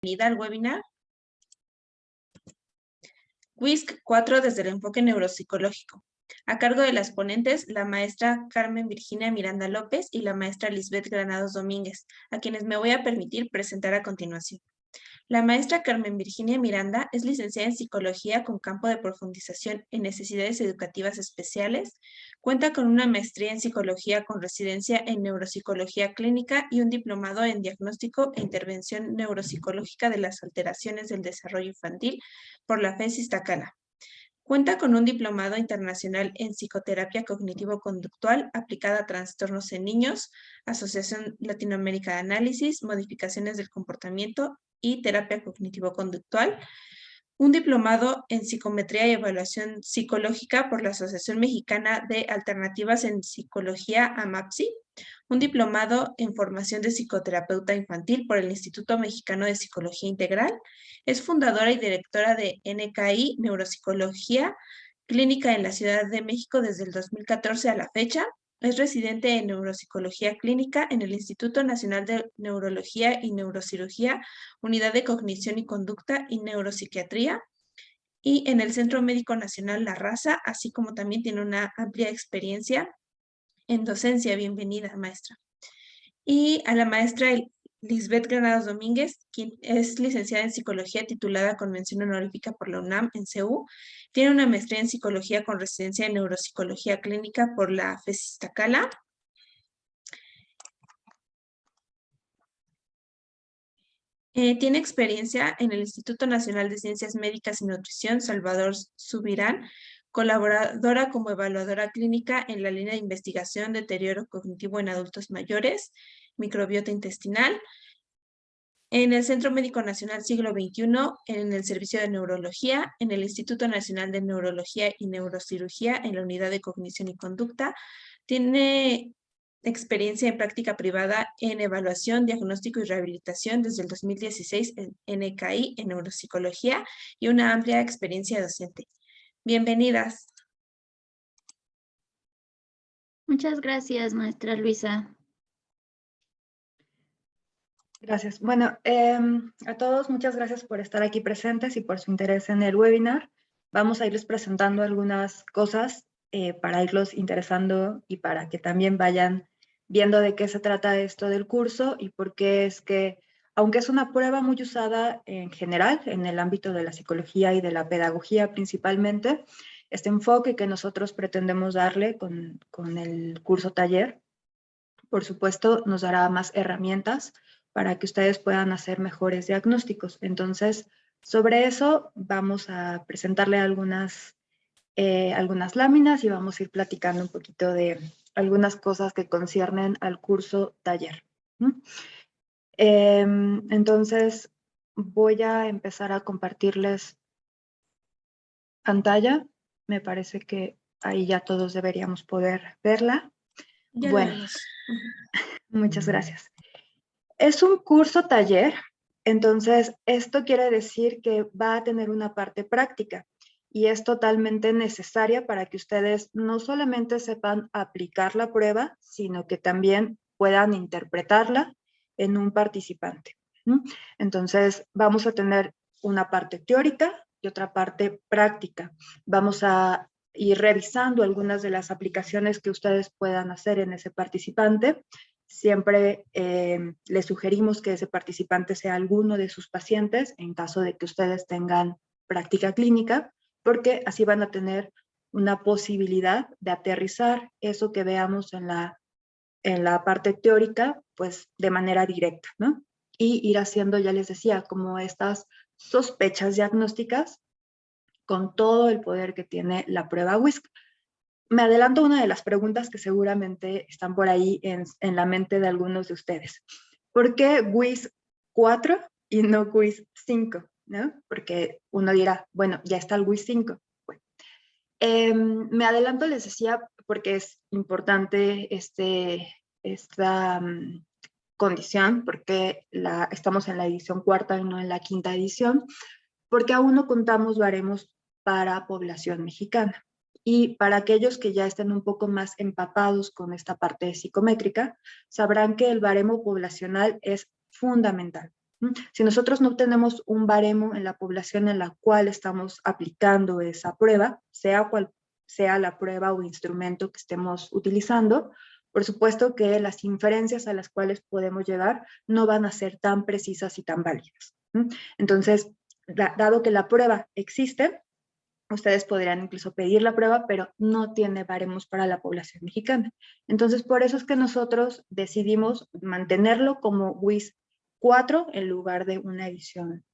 Bienvenida al webinar WISC-4 desde el enfoque neuropsicológico, a cargo de las ponentes, la maestra Carmen Virginia Miranda López y la maestra Lisbeth Granados Domínguez, a quienes me voy a permitir presentar a continuación. La maestra Carmen Virginia Miranda es licenciada en Psicología con campo de profundización en necesidades educativas especiales, cuenta con una maestría en Psicología con residencia en Neuropsicología Clínica y un diplomado en Diagnóstico e Intervención Neuropsicológica de las Alteraciones del Desarrollo Infantil por la FES Iztacala. Cuenta con un diplomado internacional en psicoterapia cognitivo-conductual aplicada a trastornos en niños, Asociación Latinoamérica de Análisis, Modificaciones del Comportamiento y Terapia Cognitivo-Conductual, un diplomado en Psicometría y Evaluación Psicológica por la Asociación Mexicana de Alternativas en Psicología, AMAPSI, un diplomado en Formación de Psicoterapeuta Infantil por el Instituto Mexicano de Psicología Integral. Es fundadora y directora de NKI Neuropsicología Clínica en la Ciudad de México desde el 2014 a la fecha. Es residente en Neuropsicología Clínica en el Instituto Nacional de Neurología y Neurocirugía, Unidad de Cognición y Conducta y Neuropsiquiatría, y en el Centro Médico Nacional La Raza, así como también tiene una amplia experiencia en docencia. Bienvenida, maestra. Y a la maestra Lisbeth Granados Domínguez, quien es licenciada en Psicología titulada con mención honorífica por la UNAM en CEU. Tiene una maestría en Psicología con residencia en Neuropsicología Clínica por la FES Iztacala. Tiene experiencia en el Instituto Nacional de Ciencias Médicas y Nutrición Salvador Subirán, colaboradora como evaluadora clínica en la línea de investigación deterioro cognitivo en adultos mayores, microbiota intestinal, en el Centro Médico Nacional Siglo XXI, en el Servicio de Neurología, en el Instituto Nacional de Neurología y Neurocirugía, en la Unidad de Cognición y Conducta. Tiene experiencia en práctica privada en evaluación, diagnóstico y rehabilitación desde el 2016 en NKI, en neuropsicología, y una amplia experiencia docente. Bienvenidas. Muchas gracias, maestra Luisa. Gracias. Bueno, a todos muchas gracias por estar aquí presentes y por su interés en el webinar. Vamos a irles presentando algunas cosas para irlos interesando y para que también vayan viendo de qué se trata esto del curso y por qué es que, aunque es una prueba muy usada en general, en el ámbito de la psicología y de la pedagogía principalmente, este enfoque que nosotros pretendemos darle con el curso taller, por supuesto, nos dará más herramientas para que ustedes puedan hacer mejores diagnósticos. Entonces, sobre eso vamos a presentarle algunas láminas y vamos a ir platicando un poquito de algunas cosas que conciernen al curso taller. Entonces, voy a empezar a compartirles pantalla. Me parece que ahí ya todos deberíamos poder verla. Ya bueno, muchas gracias. Es un curso taller, entonces esto quiere decir que va a tener una parte práctica y es totalmente necesaria para que ustedes no solamente sepan aplicar la prueba, sino que también puedan interpretarla en un participante. Entonces vamos a tener una parte teórica y otra parte práctica. Vamos a ir revisando algunas de las aplicaciones que ustedes puedan hacer en ese participante. Siempre les sugerimos que ese participante sea alguno de sus pacientes en caso de que ustedes tengan práctica clínica, porque así van a tener una posibilidad de aterrizar eso que veamos en la parte teórica, pues de manera directa, ¿no? Y ir haciendo, ya les decía, como estas sospechas diagnósticas con todo el poder que tiene la prueba WISC. Me adelanto a una de las preguntas que seguramente están por ahí en la mente de algunos de ustedes. ¿Por qué WISC 4 y no WISC 5? ¿No? Porque uno dirá, bueno, ya está el WISC 5. Bueno, me adelanto, les decía, porque es importante esta condición, porque estamos en la edición cuarta y no en la quinta edición, porque aún no contamos baremos para población mexicana. Y para aquellos que ya estén un poco más empapados con esta parte psicométrica, sabrán que el baremo poblacional es fundamental. Si nosotros no tenemos un baremo en la población en la cual estamos aplicando esa prueba, sea cual sea la prueba o instrumento que estemos utilizando, por supuesto que las inferencias a las cuales podemos llegar no van a ser tan precisas y tan válidas. Entonces, dado que la prueba existe, ustedes podrían incluso pedir la prueba, pero no tiene baremos para la población mexicana. Entonces, por eso es que nosotros decidimos mantenerlo como WIS 4 en lugar de una edición,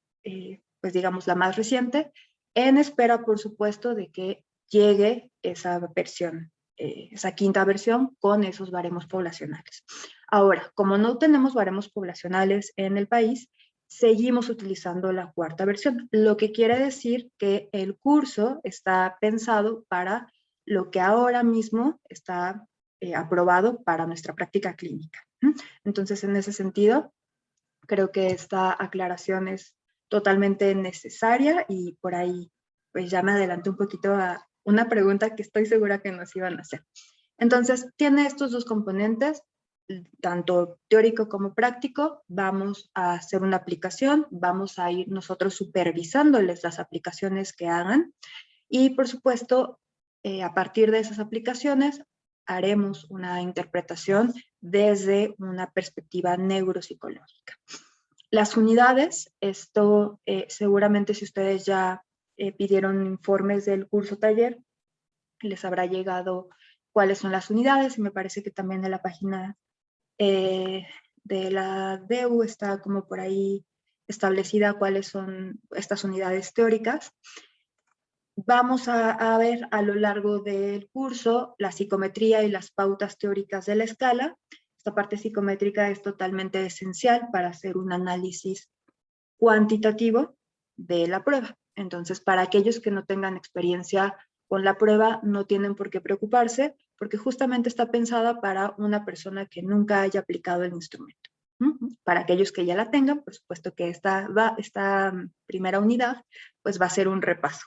pues digamos, la más reciente, en espera, por supuesto, de que llegue esa versión, esa quinta versión con esos baremos poblacionales. Ahora, como no tenemos baremos poblacionales en el país, seguimos utilizando la cuarta versión, lo que quiere decir que el curso está pensado para lo que ahora mismo está aprobado para nuestra práctica clínica. Entonces, en ese sentido, creo que esta aclaración es totalmente necesaria y por ahí pues ya me adelanté un poquito a una pregunta que estoy segura que nos iban a hacer. Entonces, tiene estos dos componentes, tanto teórico como práctico. Vamos a hacer una aplicación, vamos a ir nosotros supervisándoles las aplicaciones que hagan y, por supuesto, a partir de esas aplicaciones haremos una interpretación desde una perspectiva neuropsicológica. Las unidades, esto seguramente si ustedes ya pidieron informes del curso taller, les habrá llegado cuáles son las unidades y me parece que también en la página de la DEU está como por ahí establecida cuáles son estas unidades teóricas. Vamos a ver a lo largo del curso la psicometría y las pautas teóricas de la escala. Esta parte psicométrica es totalmente esencial para hacer un análisis cuantitativo de la prueba. Entonces, para aquellos que no tengan experiencia con la prueba, no tienen por qué preocuparse, porque justamente está pensada para una persona que nunca haya aplicado el instrumento. Para aquellos que ya la tengan, por supuesto que esta primera unidad pues va a ser un repaso.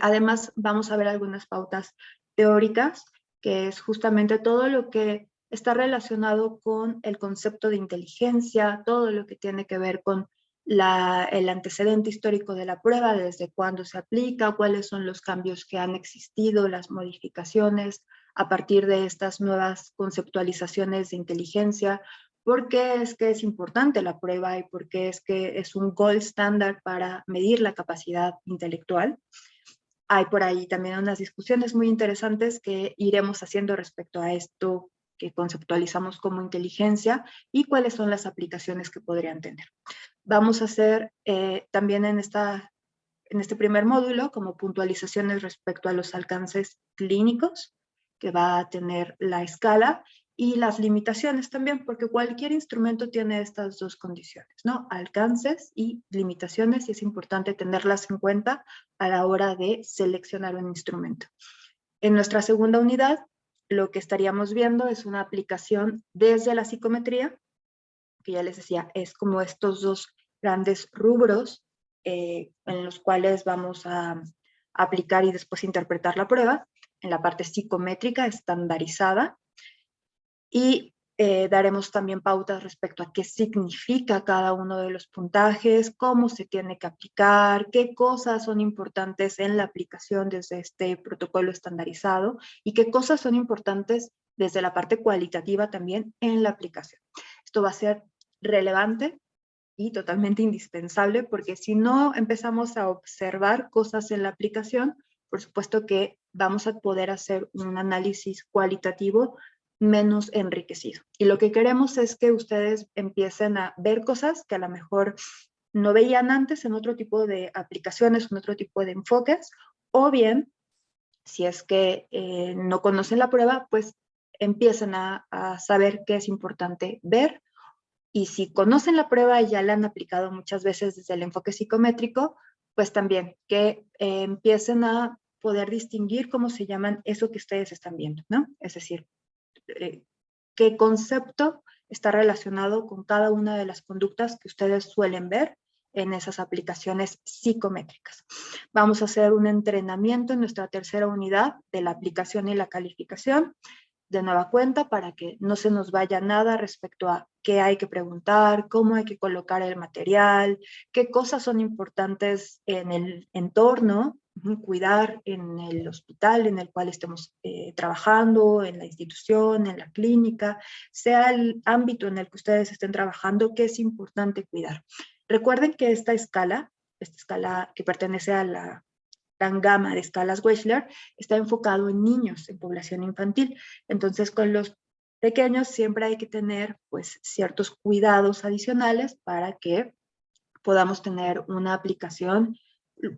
Además, vamos a ver algunas pautas teóricas, que es justamente todo lo que está relacionado con el concepto de inteligencia, todo lo que tiene que ver con el antecedente histórico de la prueba, desde cuándo se aplica, cuáles son los cambios que han existido, las modificaciones a partir de estas nuevas conceptualizaciones de inteligencia, por qué es que es importante la prueba y por qué es que es un gold standard para medir la capacidad intelectual. Hay por ahí también unas discusiones muy interesantes que iremos haciendo respecto a esto que conceptualizamos como inteligencia y cuáles son las aplicaciones que podrían tener. Vamos a hacer también en este primer módulo como puntualizaciones respecto a los alcances clínicos que va a tener la escala y las limitaciones también, porque cualquier instrumento tiene estas dos condiciones, ¿no? Alcances y limitaciones, y es importante tenerlas en cuenta a la hora de seleccionar un instrumento. En nuestra segunda unidad, lo que estaríamos viendo es una aplicación desde la psicometría, que ya les decía, es como estos dos grandes rubros en los cuales vamos a aplicar y después interpretar la prueba, en la parte psicométrica estandarizada, y daremos también pautas respecto a qué significa cada uno de los puntajes, cómo se tiene que aplicar, qué cosas son importantes en la aplicación desde este protocolo estandarizado y qué cosas son importantes desde la parte cualitativa también en la aplicación. Esto va a ser relevante y totalmente indispensable, porque si no empezamos a observar cosas en la aplicación, por supuesto que vamos a poder hacer un análisis cualitativo menos enriquecido. Y lo que queremos es que ustedes empiecen a ver cosas que a lo mejor no veían antes en otro tipo de aplicaciones, en otro tipo de enfoques, o bien, si es que no conocen la prueba, pues empiecen a saber qué es importante ver. Y si conocen la prueba y ya la han aplicado muchas veces desde el enfoque psicométrico, pues también que empiecen a poder distinguir cómo se llaman eso que ustedes están viendo, ¿no? Es decir, qué concepto está relacionado con cada una de las conductas que ustedes suelen ver en esas aplicaciones psicométricas. Vamos a hacer un entrenamiento en nuestra tercera unidad de la aplicación y la calificación. de nueva cuenta para que no se nos vaya nada respecto a qué hay que preguntar, cómo hay que colocar el material, qué cosas son importantes en el entorno, cuidar en el hospital en el cual estemos trabajando, en la institución, en la clínica, sea el ámbito en el que ustedes estén trabajando, qué es importante cuidar. Recuerden que esta escala que pertenece a la gran gama de escalas Wechsler, está enfocado en niños, en población infantil. Entonces, con los pequeños siempre hay que tener pues ciertos cuidados adicionales para que podamos tener una aplicación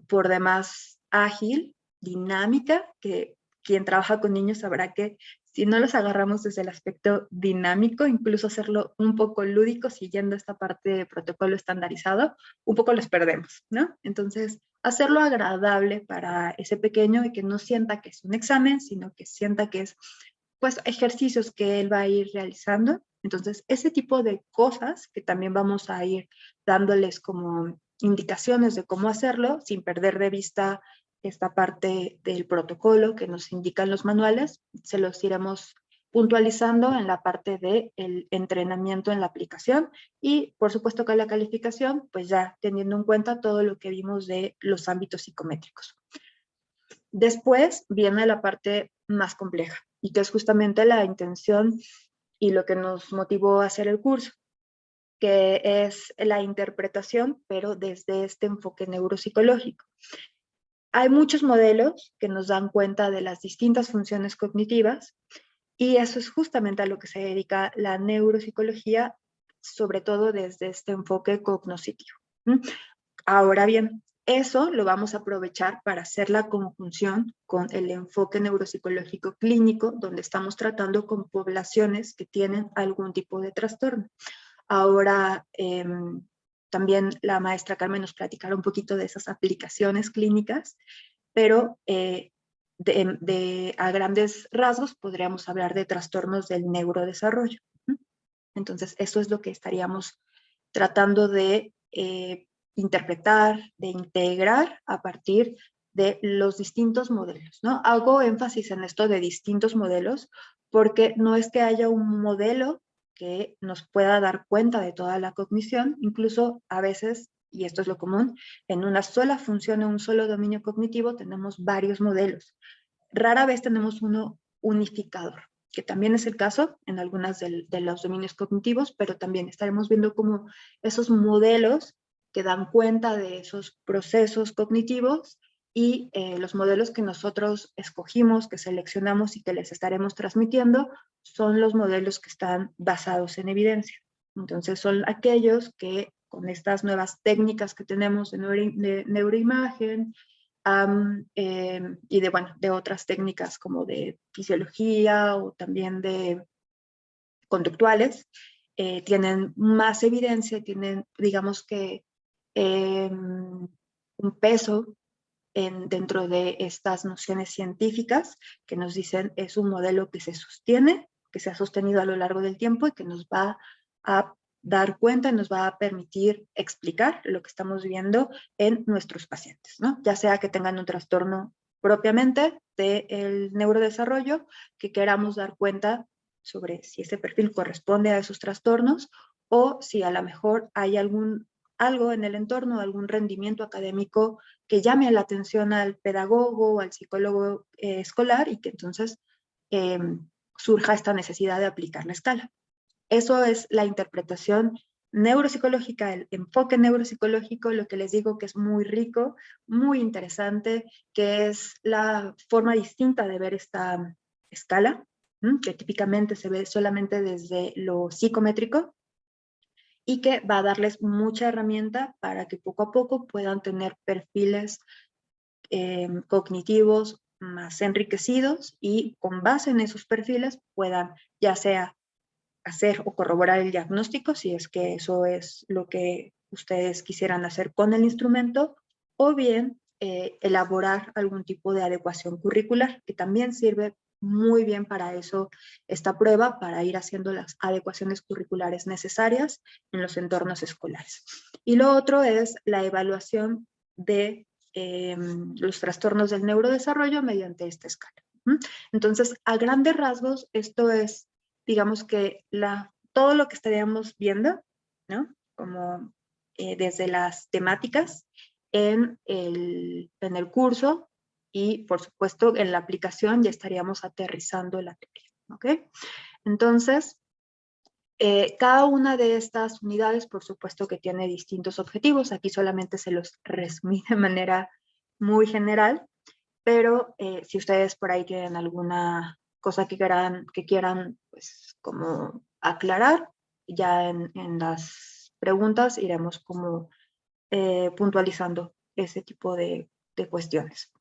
por demás ágil, dinámica, que quien trabaja con niños sabrá que si no los agarramos desde el aspecto dinámico, incluso hacerlo un poco lúdico, siguiendo esta parte de protocolo estandarizado, un poco los perdemos, ¿no? Entonces, hacerlo agradable para ese pequeño y que no sienta que es un examen, sino que sienta que es, pues, ejercicios que él va a ir realizando. Entonces, ese tipo de cosas que también vamos a ir dándoles como indicaciones de cómo hacerlo, sin perder de vista esta parte del protocolo que nos indican los manuales, se los iremos puntualizando en la parte del entrenamiento en la aplicación y por supuesto que la calificación, pues ya teniendo en cuenta todo lo que vimos de los ámbitos psicométricos. Después viene la parte más compleja y que es justamente la intención y lo que nos motivó a hacer el curso, que es la interpretación, pero desde este enfoque neuropsicológico. Hay muchos modelos que nos dan cuenta de las distintas funciones cognitivas y eso es justamente a lo que se dedica la neuropsicología, sobre todo desde este enfoque cognoscitivo. Ahora bien, eso lo vamos a aprovechar para hacer la conjunción con el enfoque neuropsicológico clínico, donde estamos tratando con poblaciones que tienen algún tipo de trastorno. Ahora, también la maestra Carmen nos platicará un poquito de esas aplicaciones clínicas, pero a grandes rasgos podríamos hablar de trastornos del neurodesarrollo. Entonces, eso es lo que estaríamos tratando de interpretar, de integrar a partir de los distintos modelos, ¿no? Hago énfasis en esto de distintos modelos porque no es que haya un modelo que nos pueda dar cuenta de toda la cognición, incluso a veces, y esto es lo común, en una sola función, en un solo dominio cognitivo tenemos varios modelos. Rara vez tenemos uno unificador, que también es el caso en algunas de los dominios cognitivos, pero también estaremos viendo cómo esos modelos que dan cuenta de esos procesos cognitivos y los modelos que nosotros escogimos, que seleccionamos y que les estaremos transmitiendo, son los modelos que están basados en evidencia. Entonces son aquellos que con estas nuevas técnicas que tenemos de neuroimagen, y de otras técnicas como de fisiología o también de conductuales, tienen más evidencia, tienen, digamos que, un peso dentro de estas nociones científicas que nos dicen es un modelo que se sostiene, que se ha sostenido a lo largo del tiempo y que nos va a dar cuenta y nos va a permitir explicar lo que estamos viendo en nuestros pacientes, ¿no? Ya sea que tengan un trastorno propiamente del neurodesarrollo, que queramos dar cuenta sobre si ese perfil corresponde a esos trastornos o si a lo mejor hay algo en el entorno, algún rendimiento académico que llame la atención al pedagogo o al psicólogo escolar y que entonces surja esta necesidad de aplicar la escala. Eso es la interpretación neuropsicológica, el enfoque neuropsicológico, lo que les digo que es muy rico, muy interesante, que es la forma distinta de ver esta escala, que típicamente se ve solamente desde lo psicométrico, y que va a darles mucha herramienta para que poco a poco puedan tener perfiles cognitivos más enriquecidos y con base en esos perfiles puedan ya sea hacer o corroborar el diagnóstico, si es que eso es lo que ustedes quisieran hacer con el instrumento, o bien elaborar algún tipo de adecuación curricular, que también sirve muy bien para eso esta prueba, para ir haciendo las adecuaciones curriculares necesarias en los entornos escolares. Y lo otro es la evaluación de los trastornos del neurodesarrollo mediante esta escala. Entonces, a grandes rasgos, esto es, digamos que todo lo que estaríamos viendo, ¿no? Como desde las temáticas en el curso y, por supuesto, en la aplicación ya estaríamos aterrizando la teoría, ¿ok? Entonces, cada una de estas unidades, por supuesto que tiene distintos objetivos. Aquí solamente se los resumí de manera muy general, pero si ustedes por ahí tienen alguna cosa que quieran pues, como aclarar, ya en las preguntas iremos como puntualizando ese tipo de cuestiones.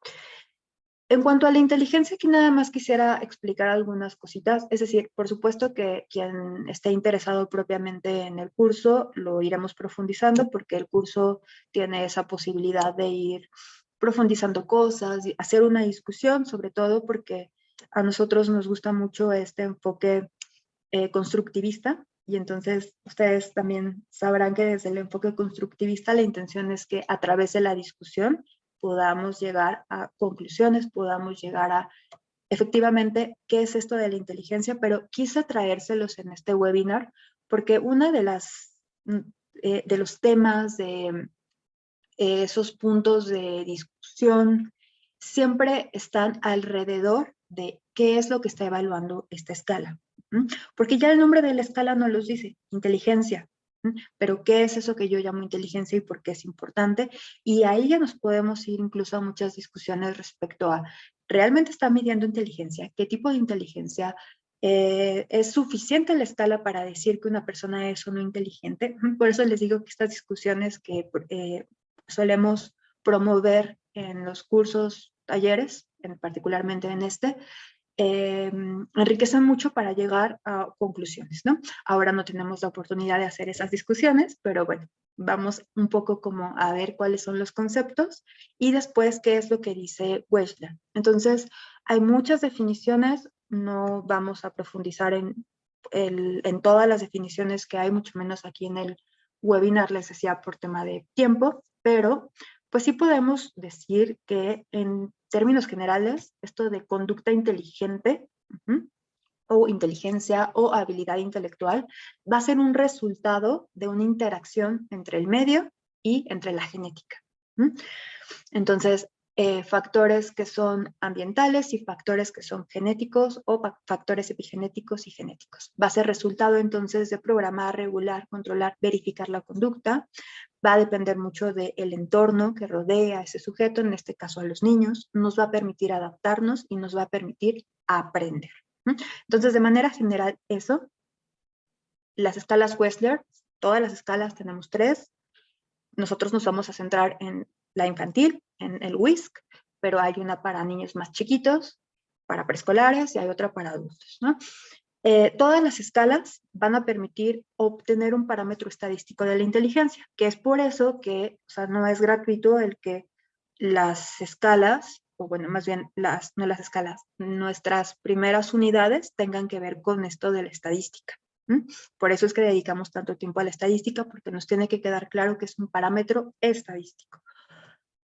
En cuanto a la inteligencia, aquí nada más quisiera explicar algunas cositas. Es decir, por supuesto que quien esté interesado propiamente en el curso lo iremos profundizando porque el curso tiene esa posibilidad de ir profundizando cosas y hacer una discusión, sobre todo porque a nosotros nos gusta mucho este enfoque constructivista. Y entonces ustedes también sabrán que desde el enfoque constructivista la intención es que a través de la discusión podamos llegar a conclusiones, podamos llegar a efectivamente qué es esto de la inteligencia, pero quise traérselos en este webinar porque una de de los temas de esos puntos de discusión siempre están alrededor de qué es lo que está evaluando esta escala. Porque ya el nombre de la escala nos los dice, inteligencia. Pero ¿qué es eso que yo llamo inteligencia y por qué es importante? Y ahí ya nos podemos ir incluso a muchas discusiones respecto a, ¿realmente está midiendo inteligencia? ¿Qué tipo de inteligencia? ¿Es suficiente la escala para decir que una persona es o no inteligente? Por eso les digo que estas discusiones que solemos promover en los cursos, talleres, particularmente en este, enriquecen mucho para llegar a conclusiones, ¿no? Ahora no tenemos la oportunidad de hacer esas discusiones, pero bueno, vamos un poco como a ver cuáles son los conceptos y después qué es lo que dice Wechsler. Entonces, hay muchas definiciones, no vamos a profundizar en todas las definiciones que hay, mucho menos aquí en el webinar, les decía, por tema de tiempo, pero pues sí podemos decir que en términos generales, esto de conducta inteligente o inteligencia o habilidad intelectual va a ser un resultado de una interacción entre el medio y entre la genética. Entonces, factores que son ambientales y factores que son genéticos o factores epigenéticos y genéticos. Va a ser resultado entonces de programar, regular, controlar, verificar la conducta. Va a depender mucho del entorno que rodea a ese sujeto, en este caso a los niños. Nos va a permitir adaptarnos y nos va a permitir aprender. Entonces, de manera general, eso. Las escalas Wechsler, todas las escalas tenemos 3. Nosotros nos vamos a centrar en la infantil, en el WISC, pero hay una para niños más chiquitos, para preescolares y hay otra para adultos, ¿no? Todas las escalas van a permitir obtener un parámetro estadístico de la inteligencia, que es por eso que, o sea, no es gratuito el que las escalas, o bueno, más bien no las escalas, nuestras primeras unidades tengan que ver con esto de la estadística. Por eso es que dedicamos tanto tiempo a la estadística, porque nos tiene que quedar claro que es un parámetro estadístico.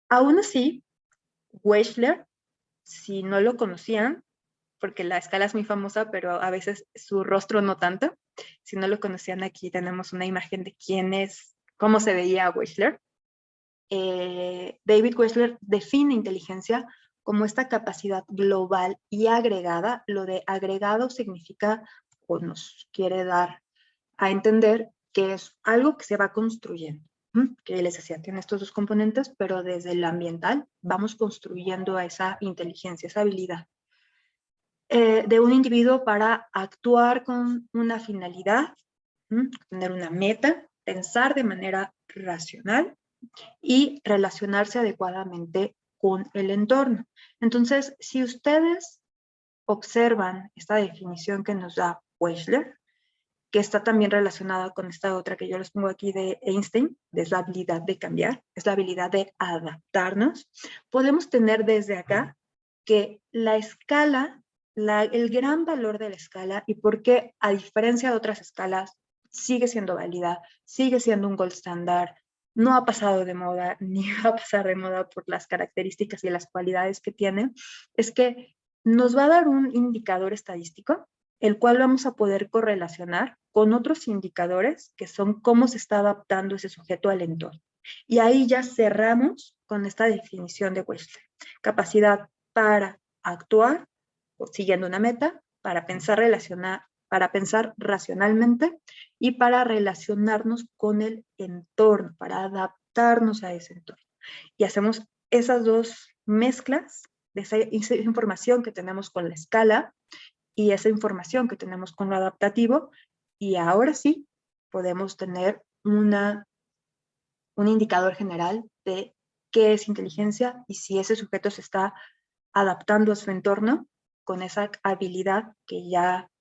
Aún así, Wechsler, si no lo conocían, porque la escala es muy famosa, pero a veces su rostro no tanto. Si no lo conocían, aquí tenemos una imagen de quién es, cómo se veía Wechsler. David Wechsler define inteligencia como esta capacidad global y agregada. Lo de agregado significa, o nos quiere dar a entender que es algo que se va construyendo. Que les decía, tiene estos 2 componentes, pero desde el ambiental vamos construyendo a esa inteligencia, esa habilidad de un individuo para actuar con una finalidad, tener una meta, pensar de manera racional y relacionarse adecuadamente con el entorno. Entonces, si ustedes observan esta definición que nos da Wechsler, que está también relacionada con esta otra que yo les pongo aquí de Einstein, es la habilidad de cambiar, es la habilidad de adaptarnos, podemos tener desde acá que la escala, el gran valor de la escala y por qué, a diferencia de otras escalas, sigue siendo válida, sigue siendo un gold standard, no ha pasado de moda, ni va a pasar de moda por las características y las cualidades que tiene, es que nos va a dar un indicador estadístico, el cual vamos a poder correlacionar con otros indicadores que son cómo se está adaptando ese sujeto al entorno. Y ahí ya cerramos con esta definición de Wechsler. Capacidad para actuar siguiendo una meta, para pensar racionalmente y para relacionarnos con el entorno, para adaptarnos a ese entorno. Y hacemos esas dos mezclas de esa información que tenemos con la escala y esa información que tenemos con lo adaptativo, y ahora sí podemos tener un indicador general de qué es inteligencia y si ese sujeto se está adaptando a su entorno con esa habilidad que ya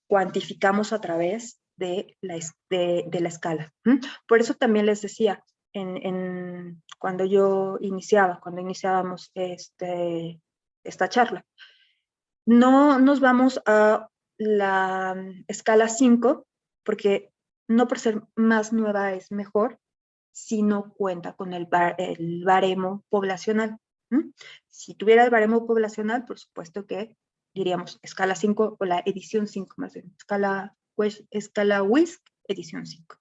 cuantificamos a través de la escala. Por eso también les decía, cuando iniciábamos esta charla, no nos vamos a la escala 5, porque no por ser más nueva es mejor, si no cuenta con el baremo poblacional. Si tuviera el baremo poblacional, por supuesto que diríamos escala 5 o la edición 5, más bien, escala WISC, edición 5.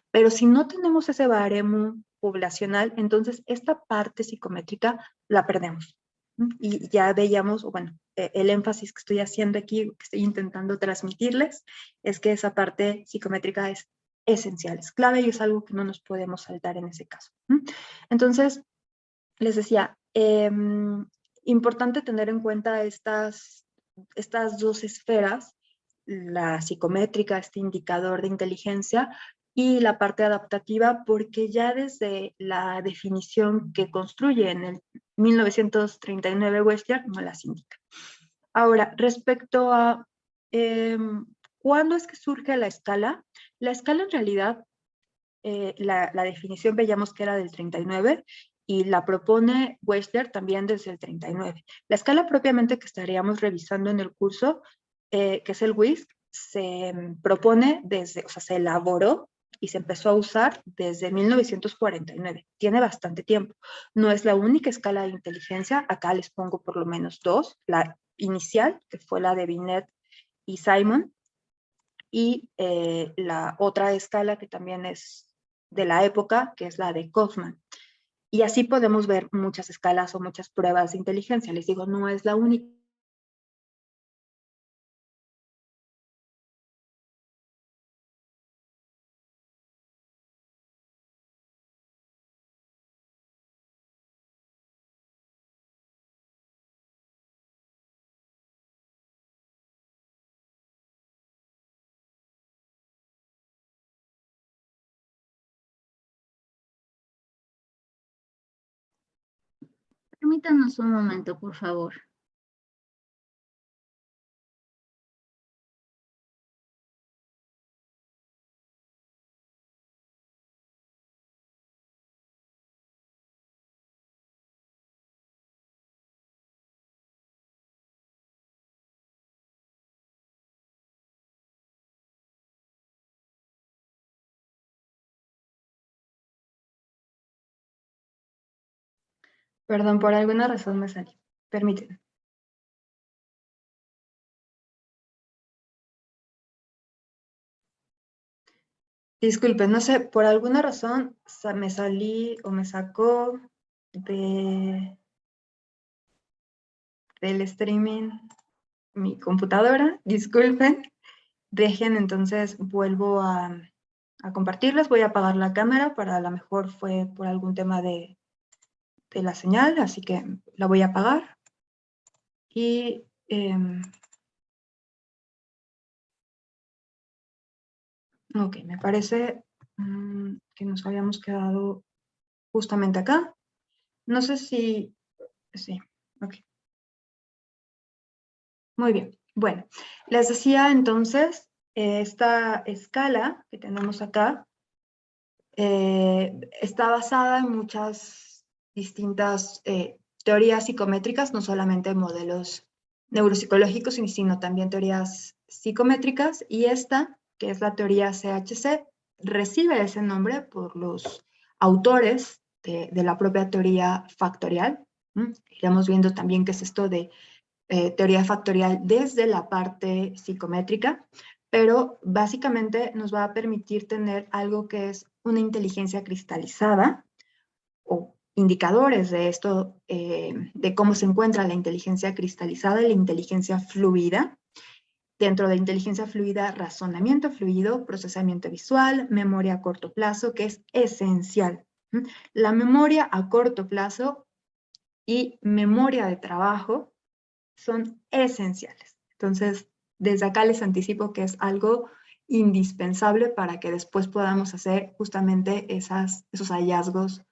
Pero si no tenemos ese baremo poblacional, entonces esta parte psicométrica la perdemos. Y ya veíamos, bueno, el énfasis que estoy haciendo aquí, que estoy intentando transmitirles, es que esa parte psicométrica es esencial, es clave y es algo que no nos podemos saltar en ese caso. Entonces, les decía, importante tener en cuenta estas dos esferas, la psicométrica, este indicador de inteligencia, y la parte adaptativa, porque ya desde la definición que construye en el 1939 Wechsler no las indica. Ahora, respecto a ¿cuándo es que surge la escala? La escala en realidad, la definición veíamos que era del 39 y la propone Wechsler también desde el 39. La escala propiamente que estaríamos revisando en el curso, que es el WISC, se propone se elaboró y se empezó a usar desde 1949. Tiene bastante tiempo. No es la única escala de inteligencia. Acá les pongo por lo menos dos. La inicial, que fue la de Binet y Simon, y la otra escala que también es de la época, que es la de Kaufman. Y así podemos ver muchas escalas o muchas pruebas de inteligencia. Les digo, no es la única. Permítanos un momento, por favor. Perdón, por alguna razón me salí. Permítanme. Disculpen, no sé, por alguna razón me salí o me sacó del streaming mi computadora. Disculpen. Dejen, entonces vuelvo a compartirles. Voy a apagar la cámara, para a lo mejor fue por algún tema de la señal, así que la voy a apagar. Y ok, me parece que nos habíamos quedado justamente acá. No sé si... Sí, ok. Muy bien. Bueno, les decía entonces, esta escala que tenemos acá está basada en muchas distintas teorías psicométricas, no solamente modelos neuropsicológicos, sino también teorías psicométricas, y esta, que es la teoría CHC, recibe ese nombre por los autores de la propia teoría factorial. Iremos viendo también qué es esto de teoría factorial desde la parte psicométrica, pero básicamente nos va a permitir tener algo que es una inteligencia cristalizada o indicadores de esto, de cómo se encuentra la inteligencia cristalizada y la inteligencia fluida. Dentro de inteligencia fluida, razonamiento fluido, procesamiento visual, memoria a corto plazo, que es esencial. La memoria a corto plazo y memoria de trabajo son esenciales. Entonces, desde acá les anticipo que es algo indispensable para que después podamos hacer justamente esos hallazgos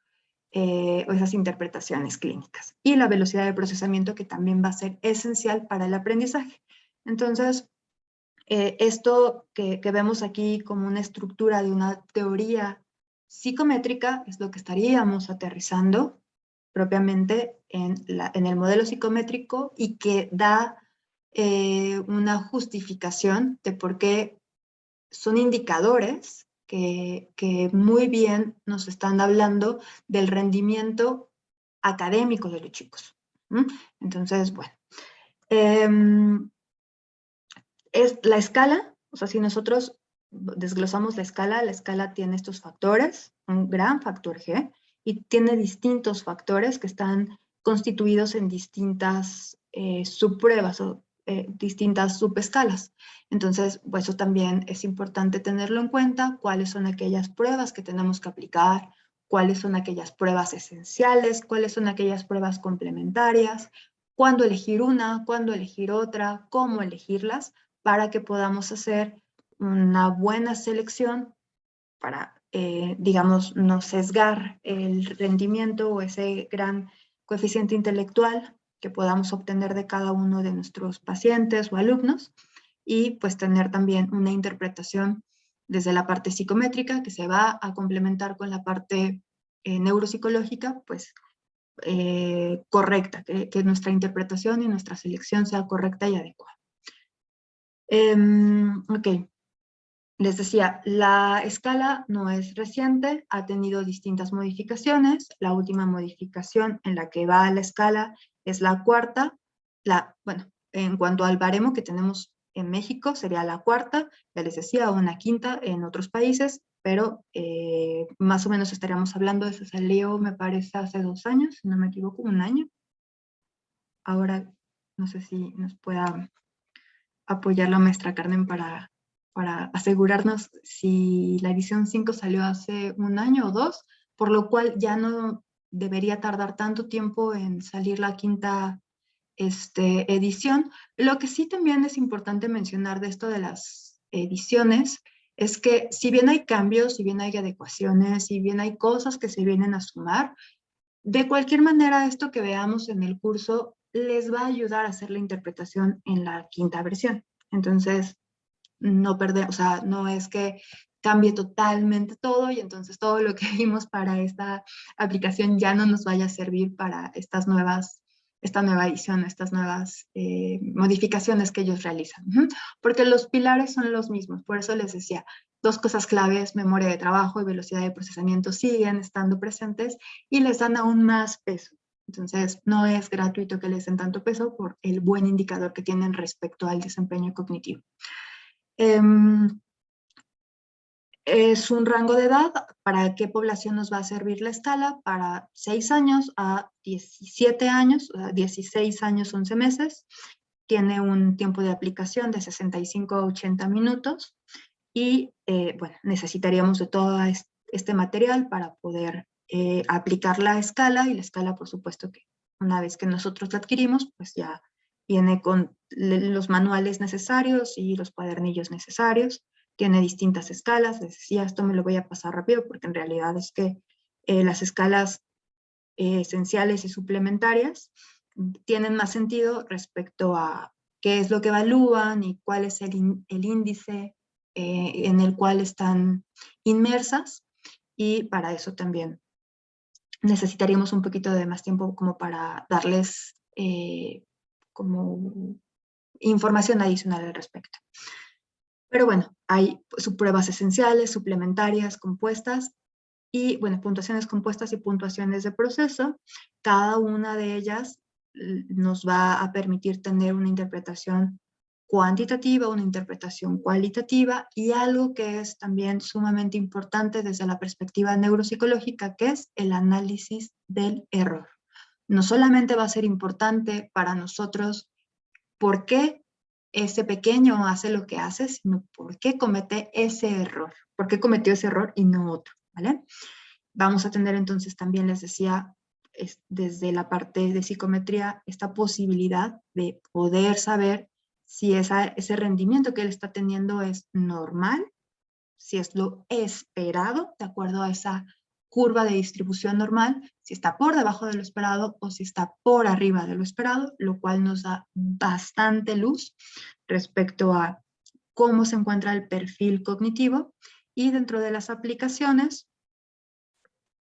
o esas interpretaciones clínicas. Y la velocidad de procesamiento, que también va a ser esencial para el aprendizaje. Entonces, esto que vemos aquí como una estructura de una teoría psicométrica es lo que estaríamos aterrizando propiamente en el modelo psicométrico y que da una justificación de por qué son indicadores que muy bien nos están hablando del rendimiento académico de los chicos. Entonces, bueno, es la escala, o sea, si nosotros desglosamos la escala tiene estos factores, un gran factor G, y tiene distintos factores que están constituidos en distintas subpruebas o distintas subescalas. Entonces, pues eso también es importante tenerlo en cuenta, cuáles son aquellas pruebas que tenemos que aplicar, cuáles son aquellas pruebas esenciales, cuáles son aquellas pruebas complementarias, cuándo elegir una, cuándo elegir otra, cómo elegirlas, para que podamos hacer una buena selección para, digamos, no sesgar el rendimiento o ese gran coeficiente intelectual que podamos obtener de cada uno de nuestros pacientes o alumnos, y pues tener también una interpretación desde la parte psicométrica que se va a complementar con la parte neuropsicológica, pues correcta, que nuestra interpretación y nuestra selección sea correcta y adecuada. Ok, les decía, la escala no es reciente, ha tenido distintas modificaciones. La última modificación en la que va la escala es la cuarta. Bueno, en cuanto al baremo que tenemos en México, sería la cuarta, ya les decía, una quinta en otros países, pero más o menos estaríamos hablando de eso. Salió, me parece, hace 2 años, si no me equivoco, 1 año. Ahora, no sé si nos pueda apoyar la maestra Carmen para asegurarnos si la edición 5 salió hace 1 año o 2, por lo cual ya no debería tardar tanto tiempo en salir la quinta edición. Lo que sí también es importante mencionar de esto de las ediciones es que si bien hay cambios, si bien hay adecuaciones, si bien hay cosas que se vienen a sumar, de cualquier manera esto que veamos en el curso les va a ayudar a hacer la interpretación en la quinta versión. Entonces, no perder, o sea, no es que cambie totalmente todo y entonces todo lo que vimos para esta aplicación ya no nos vaya a servir para esta nueva edición, estas nuevas modificaciones que ellos realizan. Porque los pilares son los mismos, por eso les decía, 2 cosas claves, memoria de trabajo y velocidad de procesamiento, siguen estando presentes y les dan aún más peso. Entonces, no es gratuito que les den tanto peso por el buen indicador que tienen respecto al desempeño cognitivo. Es un rango de edad. ¿Para qué población nos va a servir la escala? Para 6 años a 17 años, 16 años, 11 meses. Tiene un tiempo de aplicación de 65 a 80 minutos. Y bueno, necesitaríamos de todo este material para poder aplicar la escala. Y la escala, por supuesto, que una vez que nosotros la adquirimos, pues ya viene con los manuales necesarios y los cuadernillos necesarios. Tiene distintas escalas. Les decía, esto me lo voy a pasar rápido porque en realidad es que las escalas esenciales y suplementarias tienen más sentido respecto a qué es lo que evalúan y cuál es el índice en el cual están inmersas, y para eso también necesitaríamos un poquito de más tiempo como para darles como información adicional al respecto. Pero bueno, hay subpruebas esenciales, suplementarias, compuestas, y, bueno, puntuaciones compuestas y puntuaciones de proceso. Cada una de ellas nos va a permitir tener una interpretación cuantitativa, una interpretación cualitativa y algo que es también sumamente importante desde la perspectiva neuropsicológica, que es el análisis del error. No solamente va a ser importante para nosotros por qué ese pequeño hace lo que hace, sino por qué comete ese error, por qué cometió ese error y no otro, ¿vale? Vamos a tener entonces también, les decía, desde la parte de psicometría, esta posibilidad de poder saber si ese rendimiento que él está teniendo es normal, si es lo esperado, de acuerdo a esa curva de distribución normal, si está por debajo de lo esperado o si está por arriba de lo esperado, lo cual nos da bastante luz respecto a cómo se encuentra el perfil cognitivo. Y dentro de las aplicaciones,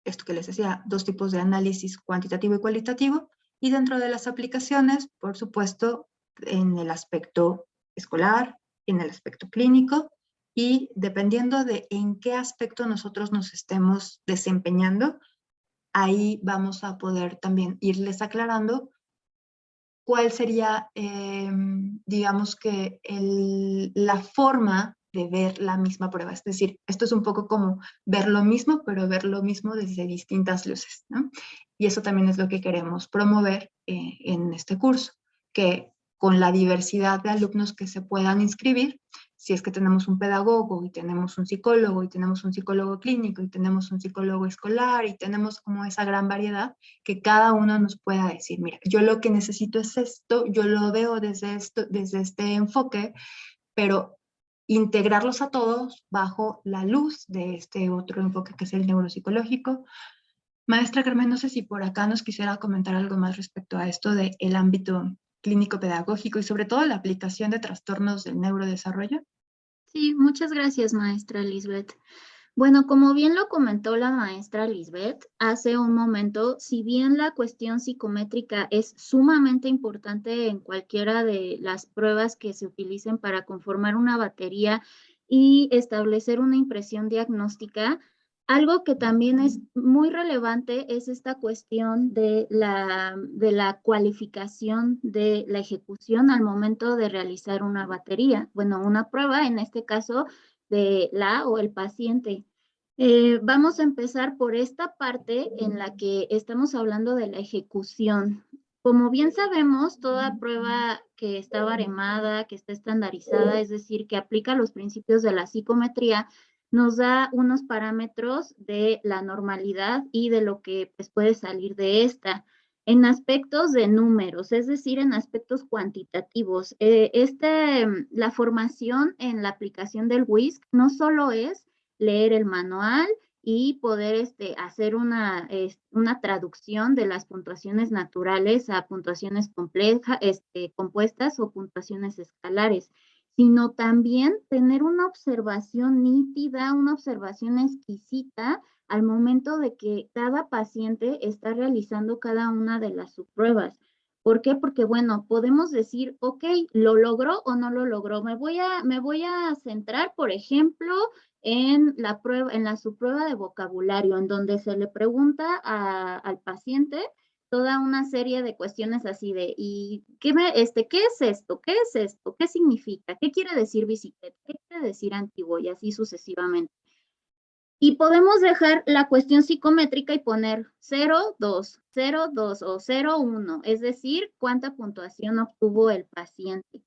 esto que les decía, dos tipos de análisis cuantitativo y cualitativo, y dentro de las aplicaciones, por supuesto, en el aspecto escolar, en el aspecto clínico, y dependiendo de en qué aspecto nosotros nos estemos desempeñando, ahí vamos a poder también irles aclarando cuál sería, digamos que la forma de ver la misma prueba. Es decir, esto es un poco como ver lo mismo, pero ver lo mismo desde distintas luces, ¿no? Y eso también es lo que queremos promover en este curso, que con la diversidad de alumnos que se puedan inscribir, si es que tenemos un pedagogo y tenemos un psicólogo y tenemos un psicólogo clínico y tenemos un psicólogo escolar y tenemos como esa gran variedad, que cada uno nos pueda decir, mira, yo lo que necesito es esto, yo lo veo desde este enfoque, pero integrarlos a todos bajo la luz de este otro enfoque que es el neuropsicológico. Maestra Carmen, no sé si por acá nos quisiera comentar algo más respecto a esto del ámbito clínico pedagógico y sobre todo la aplicación de trastornos del neurodesarrollo. Sí, muchas gracias, maestra Lisbeth. Bueno, como bien lo comentó la maestra Lisbeth hace un momento, si bien la cuestión psicométrica es sumamente importante en cualquiera de las pruebas que se utilicen para conformar una batería y establecer una impresión diagnóstica, algo que también es muy relevante es esta cuestión de la cualificación de la ejecución al momento de realizar una batería. Bueno, una prueba, en este caso, de la o el paciente. Vamos a empezar por esta parte en la que estamos hablando de la ejecución. Como bien sabemos, toda prueba que está baremada, que está estandarizada, es decir, que aplica los principios de la psicometría, nos da unos parámetros de la normalidad y de lo que pues, puede salir de esta. En aspectos de números, es decir, en aspectos cuantitativos. La formación en la aplicación del WISC no solo es leer el manual y poder hacer una traducción de las puntuaciones naturales a puntuaciones compuestas o puntuaciones escalares, sino también tener una observación nítida, una observación exquisita al momento de que cada paciente está realizando cada una de las subpruebas. ¿Por qué? Porque, bueno, podemos decir, ok, ¿lo logró o no lo logró? Me voy a centrar, por ejemplo, en la subprueba de vocabulario, en donde se le pregunta al paciente toda una serie de cuestiones así de, ¿y qué es esto? ¿Qué es esto? ¿Qué significa? ¿Qué quiere decir bicicleta? ¿Qué quiere decir antiguo? Y así sucesivamente. Y podemos dejar la cuestión psicométrica y poner 0, 2, 0, 2 o 0, 1, es decir, cuánta puntuación obtuvo el paciente.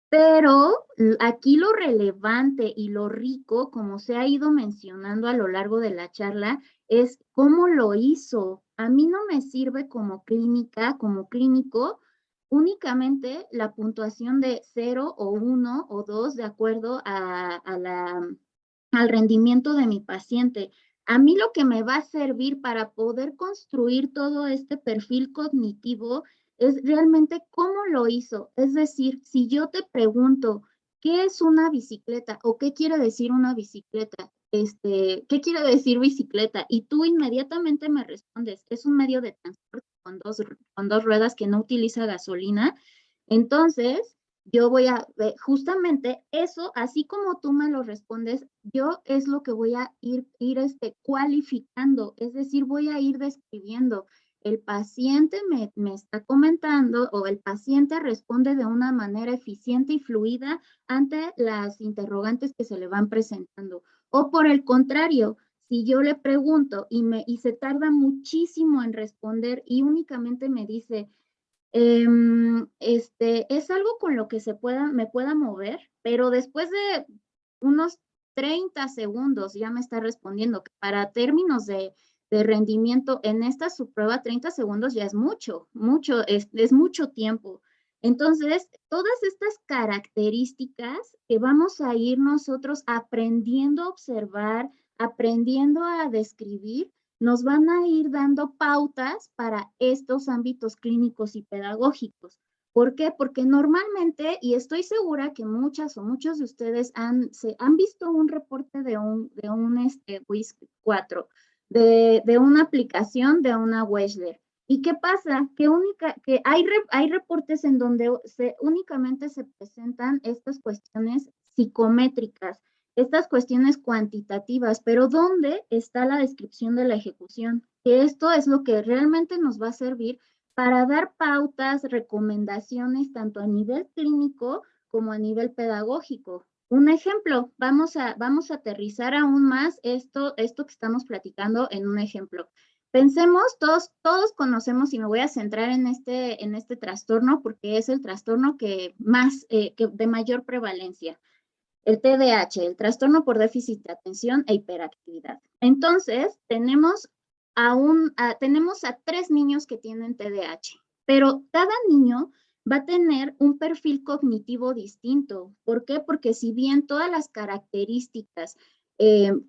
Pero aquí lo relevante y lo rico, como se ha ido mencionando a lo largo de la charla, es cómo lo hizo. A mí no me sirve como clínica, como clínico, únicamente la puntuación de 0 o 1 o 2 de acuerdo al rendimiento de mi paciente. A mí lo que me va a servir para poder construir todo este perfil cognitivo es realmente cómo lo hizo. Es decir, si yo te pregunto, ¿qué es una bicicleta? ¿O qué quiere decir una bicicleta? ¿Qué quiere decir bicicleta? Y tú inmediatamente me respondes, es un medio de transporte con dos ruedas que no utiliza gasolina. Entonces, yo voy a ver justamente eso, así como tú me lo respondes, yo es lo que voy a ir cualificando, es decir, voy a ir describiendo. El paciente me está comentando o el paciente responde de una manera eficiente y fluida ante las interrogantes que se le van presentando. O por el contrario, si yo le pregunto y se tarda muchísimo en responder y únicamente me dice, es algo con lo que me pueda mover, pero después de unos 30 segundos ya me está respondiendo que para términos de rendimiento en esta subprueba, 30 segundos ya es mucho, es mucho tiempo. Entonces, todas estas características que vamos a ir nosotros aprendiendo a observar, aprendiendo a describir, nos van a ir dando pautas para estos ámbitos clínicos y pedagógicos. ¿Por qué? Porque normalmente, y estoy segura que muchas o muchos de ustedes han visto un reporte de un WIS 4, de una aplicación de una Wechsler. ¿Y qué pasa? Que hay reportes en donde únicamente se presentan estas cuestiones psicométricas, estas cuestiones cuantitativas, pero ¿dónde está la descripción de la ejecución? Que esto es lo que realmente nos va a servir para dar pautas, recomendaciones, tanto a nivel clínico como a nivel pedagógico. Un ejemplo, vamos a aterrizar aún más esto que estamos platicando en un ejemplo. Pensemos, todos conocemos, y me voy a centrar en este trastorno porque es el trastorno que de mayor prevalencia. El TDAH, el trastorno por déficit de atención e hiperactividad. Entonces, tenemos a 3 niños que tienen TDAH, pero cada niño va a tener un perfil cognitivo distinto. ¿Por qué? Porque si bien todas las características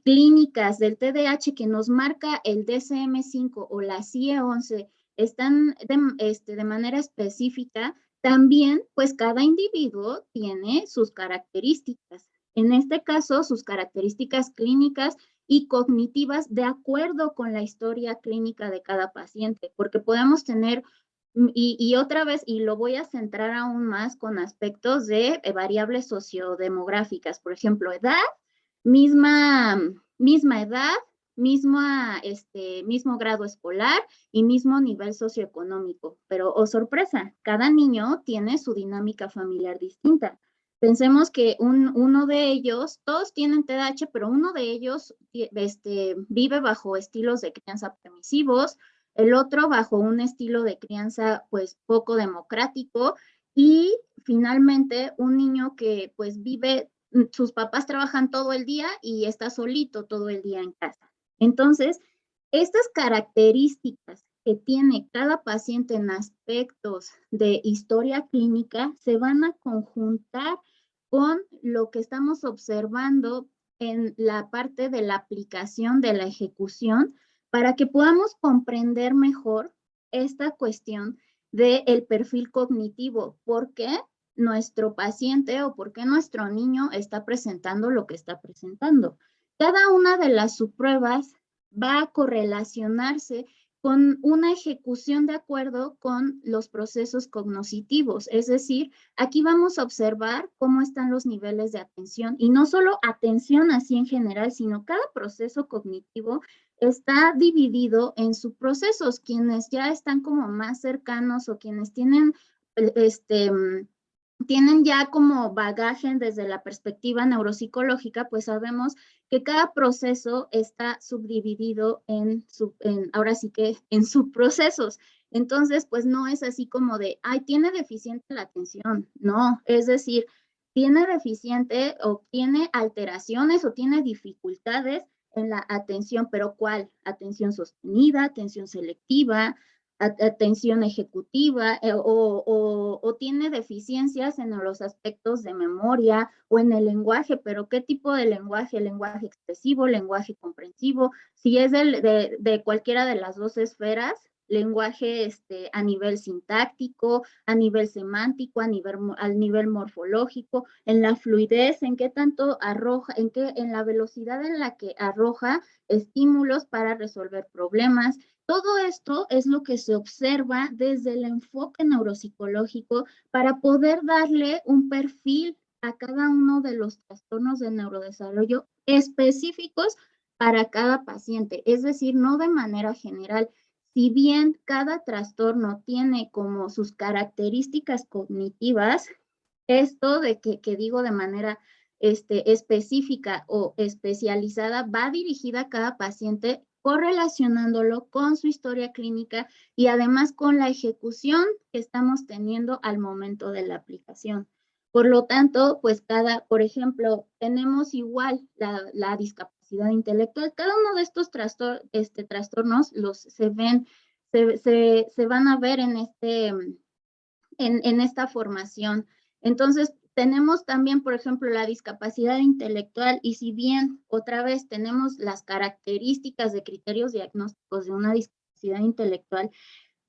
clínicas del TDAH que nos marca el DSM-5 o la CIE-11 están de manera específica, también, pues cada individuo tiene sus características. En este caso, sus características clínicas y cognitivas de acuerdo con la historia clínica de cada paciente, porque podemos tener, y otra vez, y lo voy a centrar aún más con aspectos de variables sociodemográficas, por ejemplo, edad, misma edad, mismo grado escolar y mismo nivel socioeconómico. Pero, oh sorpresa, cada niño tiene su dinámica familiar distinta. Pensemos que uno de ellos, todos tienen TDAH, pero uno de ellos vive bajo estilos de crianza permisivos, el otro bajo un estilo de crianza pues poco democrático y finalmente un niño que pues vive, sus papás trabajan todo el día y está solito todo el día en casa. Entonces, estas características que tiene cada paciente en aspectos de historia clínica se van a conjuntar con lo que estamos observando en la parte de la aplicación de la ejecución para que podamos comprender mejor esta cuestión del perfil cognitivo. ¿Por qué nuestro paciente o por qué nuestro niño está presentando lo que está presentando? Cada una de las subpruebas va a correlacionarse con una ejecución de acuerdo con los procesos cognitivos. Es decir, aquí vamos a observar cómo están los niveles de atención y no solo atención así en general, sino cada proceso cognitivo está dividido en subprocesos. Quienes ya están como más cercanos o quienes tienen tienen ya como bagaje desde la perspectiva neuropsicológica, pues sabemos que cada proceso está subdividido ahora sí que en subprocesos. Entonces, pues no es así como de, ay, tiene deficiente la atención. No, es decir, tiene deficiente o tiene alteraciones o tiene dificultades en la atención, pero ¿cuál? Atención sostenida, atención selectiva, atención ejecutiva o tiene deficiencias en los aspectos de memoria o en el lenguaje, pero ¿qué tipo de lenguaje? Lenguaje expresivo, lenguaje comprensivo, si es de cualquiera de las dos esferas, lenguaje a nivel sintáctico, a nivel semántico, al nivel morfológico, en la fluidez, en qué tanto arroja, en la velocidad en la que arroja estímulos para resolver problemas, Todo esto es lo que se observa desde el enfoque neuropsicológico para poder darle un perfil a cada uno de los trastornos de neurodesarrollo específicos para cada paciente, es decir, no de manera general. Si bien cada trastorno tiene como sus características cognitivas, esto de que digo de manera específica o especializada va dirigida a cada paciente correlacionándolo con su historia clínica y además con la ejecución que estamos teniendo al momento de la aplicación. Por lo tanto, pues por ejemplo, tenemos igual la discapacidad intelectual. Cada uno de estos trastornos se van a ver en esta formación. Entonces, tenemos también, por ejemplo, la discapacidad intelectual y si bien otra vez tenemos las características de criterios diagnósticos de una discapacidad intelectual,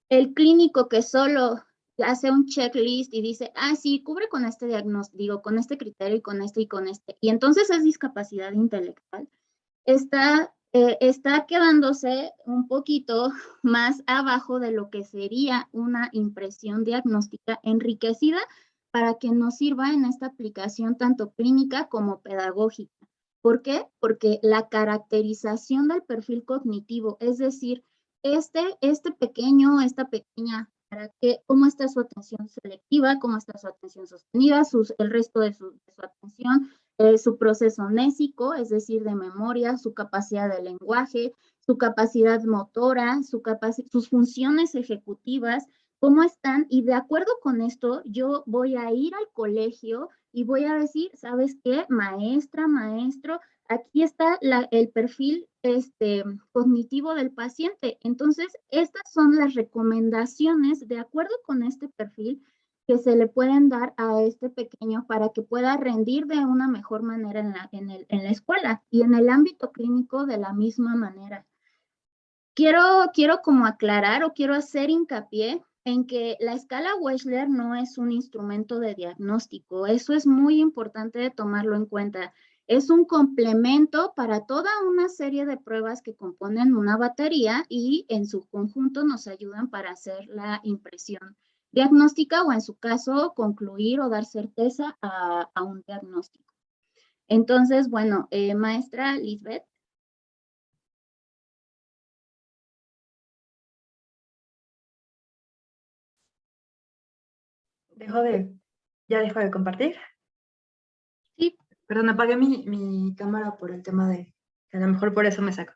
el clínico que solo hace un checklist y dice, sí, cubre con este diagnóstico, digo, con este criterio y con este y con este, y entonces es discapacidad intelectual, está quedándose un poquito más abajo de lo que sería una impresión diagnóstica enriquecida para que nos sirva en esta aplicación tanto clínica como pedagógica. ¿Por qué? Porque la caracterización del perfil cognitivo, es decir, esta pequeña, cómo está su atención selectiva, cómo está su atención sostenida, el resto de su atención, su proceso nésico, es decir, de memoria, su capacidad de lenguaje, su capacidad motora, sus funciones ejecutivas, cómo están, y de acuerdo con esto, yo voy a ir al colegio y voy a decir, ¿sabes qué? Maestra, maestro, aquí está el perfil cognitivo del paciente. Entonces, estas son las recomendaciones de acuerdo con este perfil que se le pueden dar a este pequeño para que pueda rendir de una mejor manera en la escuela y en el ámbito clínico de la misma manera. Quiero como aclarar o quiero hacer hincapié en que la escala Wechsler no es un instrumento de diagnóstico. Eso es muy importante tomarlo en cuenta. Es un complemento para toda una serie de pruebas que componen una batería y en su conjunto nos ayudan para hacer la impresión diagnóstica o en su caso concluir o dar certeza a un diagnóstico. Entonces, bueno, maestra Lisbeth. ¿Ya dejó de compartir? Sí. Perdón, apagué mi cámara por el tema de, a lo mejor por eso me saco.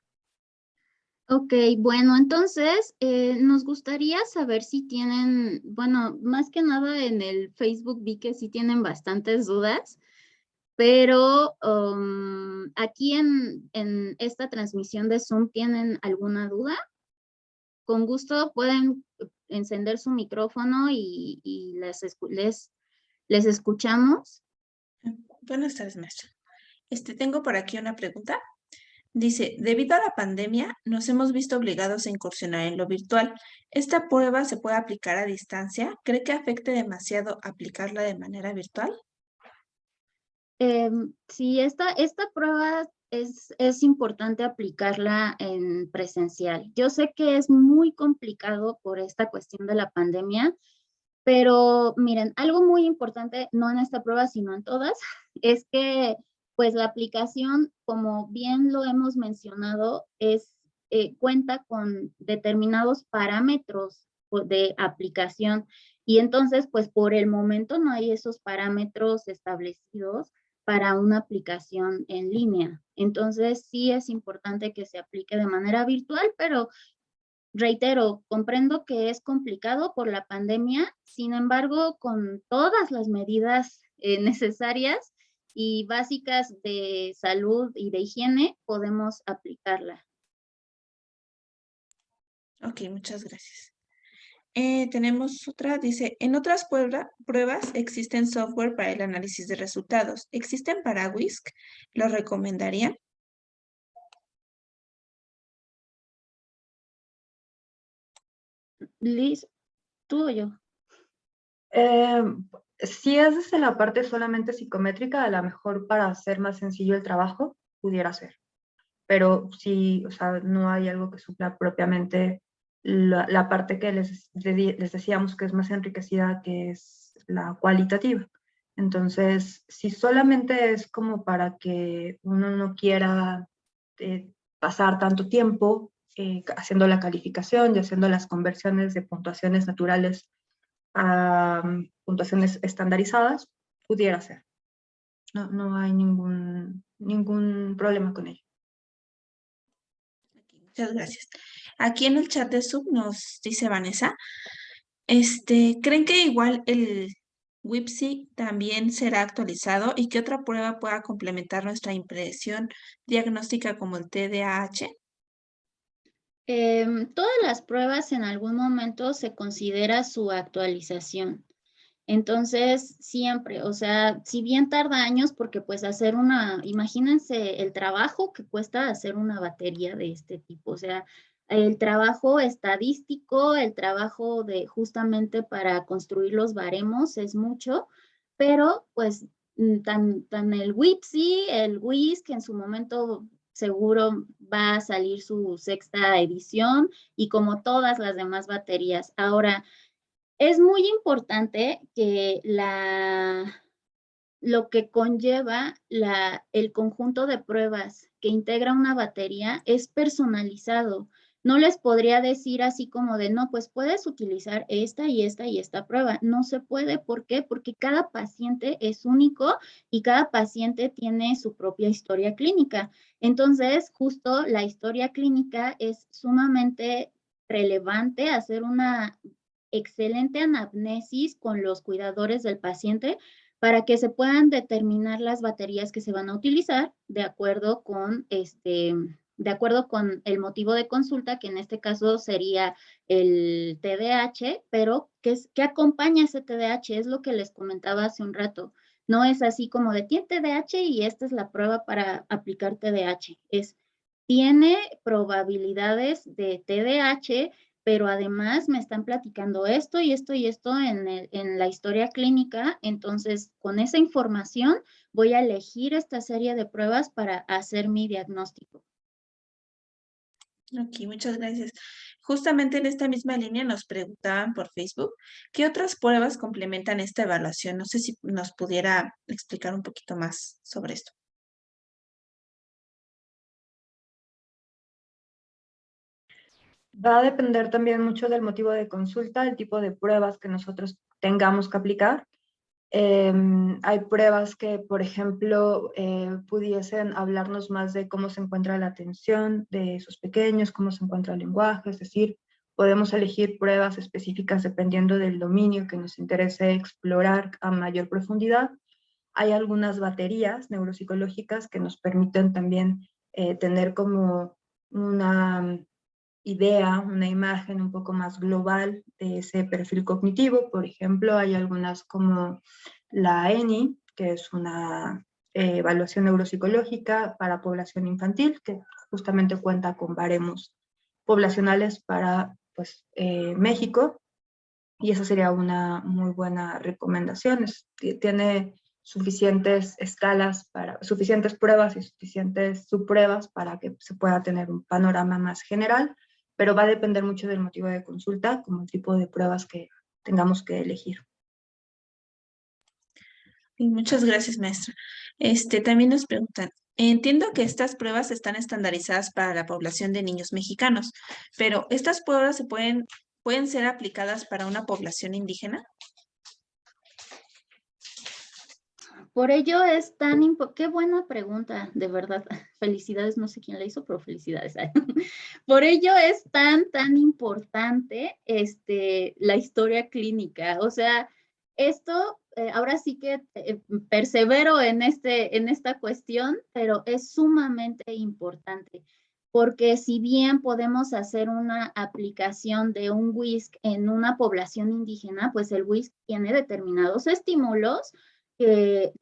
Ok, bueno, entonces nos gustaría saber si tienen, bueno, más que nada en el Facebook vi que sí tienen bastantes dudas, pero aquí en esta transmisión de Zoom, ¿tienen alguna duda? Con gusto pueden encender su micrófono y les escuchamos. Buenas tardes, maestra. Tengo por aquí una pregunta. Dice, debido a la pandemia, nos hemos visto obligados a incursionar en lo virtual. ¿Esta prueba se puede aplicar a distancia? ¿Cree que afecte demasiado aplicarla de manera virtual? Sí, esta prueba es importante aplicarla en presencial. Yo sé que es muy complicado por esta cuestión de la pandemia, pero miren, algo muy importante, no en esta prueba, sino en todas, es que pues la aplicación, como bien lo hemos mencionado, cuenta con determinados parámetros de aplicación y entonces pues por el momento no hay esos parámetros establecidos para una aplicación en línea. Entonces sí es importante que se aplique de manera virtual, pero reitero, comprendo que es complicado por la pandemia, sin embargo, con todas las medidas necesarias y básicas de salud y de higiene, podemos aplicarla. Ok, muchas gracias. Tenemos otra, dice, en otras pruebas existen software para el análisis de resultados. ¿Existen para WISC? ¿Lo recomendarían? Liz, ¿tú o yo? Si es desde la parte solamente psicométrica, a lo mejor para hacer más sencillo el trabajo, pudiera ser. Pero si, o sea, no hay algo que supla propiamente la parte que les decíamos que es más enriquecida, que es la cualitativa. Entonces, si solamente es como para que uno no quiera pasar tanto tiempo haciendo la calificación y haciendo las conversiones de puntuaciones naturales a puntuaciones estandarizadas, pudiera ser. No hay ningún problema con ello. Muchas gracias. Aquí en el chat de Zoom nos dice Vanessa, ¿creen que igual el WIPSI también será actualizado y que otra prueba pueda complementar nuestra impresión diagnóstica como el TDAH? Todas las pruebas en algún momento se considera su actualización. Entonces, siempre, o sea, si bien tarda años, porque pues imagínense el trabajo que cuesta hacer una batería de este tipo, o sea, el trabajo estadístico, el trabajo de justamente para construir los baremos es mucho, pero pues tan el WIPSI, el WIS, que en su momento seguro va a salir su sexta edición y como todas las demás baterías. Ahora, es muy importante que lo que conlleva el conjunto de pruebas que integra una batería es personalizado. No les podría decir así como de, no, pues puedes utilizar esta y esta y esta prueba. No se puede. ¿Por qué? Porque cada paciente es único y cada paciente tiene su propia historia clínica. Entonces, justo la historia clínica es sumamente relevante, hacer una excelente anamnesis con los cuidadores del paciente para que se puedan determinar las baterías que se van a utilizar de acuerdo con el motivo de consulta, que en este caso sería el TDAH, pero ¿qué acompaña ese TDAH? Es lo que les comentaba hace un rato. No es así como de tiene TDAH y esta es la prueba para aplicar TDAH. Tiene probabilidades de TDAH, pero además me están platicando esto y esto y esto en la historia clínica. Entonces, con esa información voy a elegir esta serie de pruebas para hacer mi diagnóstico. Ok, muchas gracias. Justamente en esta misma línea nos preguntaban por Facebook, ¿qué otras pruebas complementan esta evaluación? No sé si nos pudiera explicar un poquito más sobre esto. Va a depender también mucho del motivo de consulta, el tipo de pruebas que nosotros tengamos que aplicar. Hay pruebas que, por ejemplo, pudiesen hablarnos más de cómo se encuentra la atención de esos pequeños, cómo se encuentra el lenguaje, es decir, podemos elegir pruebas específicas dependiendo del dominio que nos interese explorar a mayor profundidad. Hay algunas baterías neuropsicológicas que nos permiten también tener como una idea, una imagen un poco más global de ese perfil cognitivo. Por ejemplo, hay algunas como la ENI, que es una evaluación neuropsicológica para población infantil, que justamente cuenta con baremos poblacionales para pues, México, y esa sería una muy buena recomendación. Tiene suficientes escalas, suficientes pruebas y suficientes subpruebas para que se pueda tener un panorama más general, pero va a depender mucho del motivo de consulta, como el tipo de pruebas que tengamos que elegir. Y muchas gracias, maestra. También nos preguntan, entiendo que estas pruebas están estandarizadas para la población de niños mexicanos, pero ¿estas pruebas pueden ser aplicadas para una población indígena? Por ello es tan importante, qué buena pregunta, de verdad. Felicidades, no sé quién la hizo, pero felicidades. Por ello es tan importante la historia clínica. O sea, esto ahora sí que persevero en esta cuestión, pero es sumamente importante. Porque si bien podemos hacer una aplicación de un WISC en una población indígena, pues el WISC tiene determinados estímulos que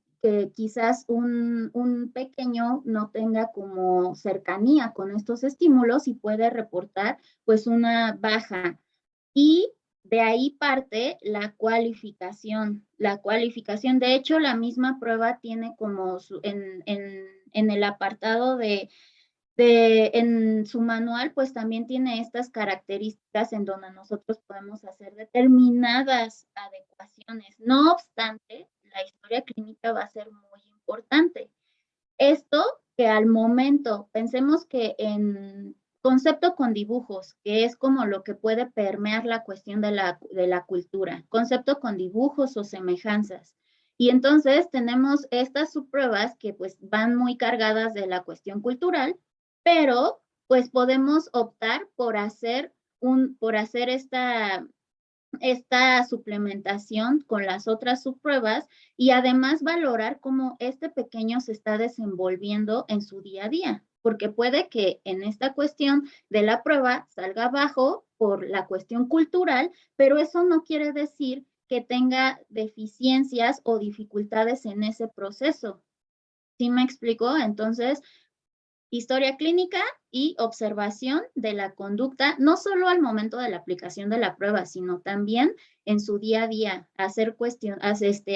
quizás un pequeño no tenga como cercanía con estos estímulos y puede reportar pues una baja. Y de ahí parte la cualificación. La cualificación, de hecho, la misma prueba tiene como en el apartado de En su manual, pues también tiene estas características en donde nosotros podemos hacer determinadas adecuaciones. No obstante, la historia clínica va a ser muy importante. Esto que al momento, pensemos que en concepto con dibujos, que es como lo que puede permear la cuestión de la cultura, concepto con dibujos o semejanzas. Y entonces tenemos estas subpruebas que pues van muy cargadas de la cuestión cultural, pero pues podemos optar por hacer esta suplementación con las otras subpruebas y además valorar cómo este pequeño se está desenvolviendo en su día a día, porque puede que en esta cuestión de la prueba salga bajo por la cuestión cultural, pero eso no quiere decir que tenga deficiencias o dificultades en ese proceso. ¿Sí me explico? Entonces, historia clínica y observación de la conducta, no solo al momento de la aplicación de la prueba, sino también en su día a día,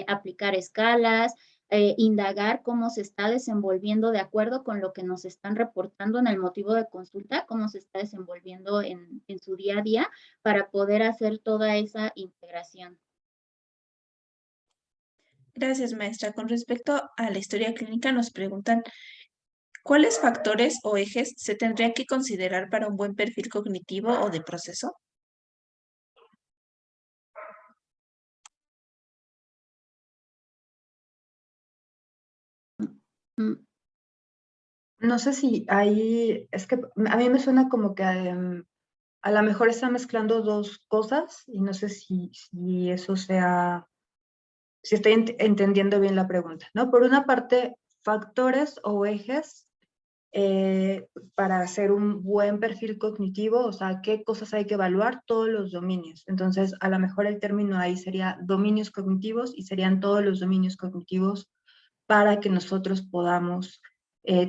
aplicar escalas, indagar cómo se está desenvolviendo de acuerdo con lo que nos están reportando en el motivo de consulta, cómo se está desenvolviendo en su día a día para poder hacer toda esa integración. Gracias, maestra. Con respecto a la historia clínica, nos preguntan, ¿cuáles factores o ejes se tendría que considerar para un buen perfil cognitivo o de proceso? Mm, No sé si ahí, es que a mí me suena como que a lo mejor está mezclando dos cosas y no sé si eso sea, si estoy entendiendo bien la pregunta, ¿no? Por una parte, factores o ejes para hacer un buen perfil cognitivo, o sea, qué cosas hay que evaluar, todos los dominios. Entonces, a lo mejor el término ahí sería dominios cognitivos y serían todos los dominios cognitivos para que nosotros podamos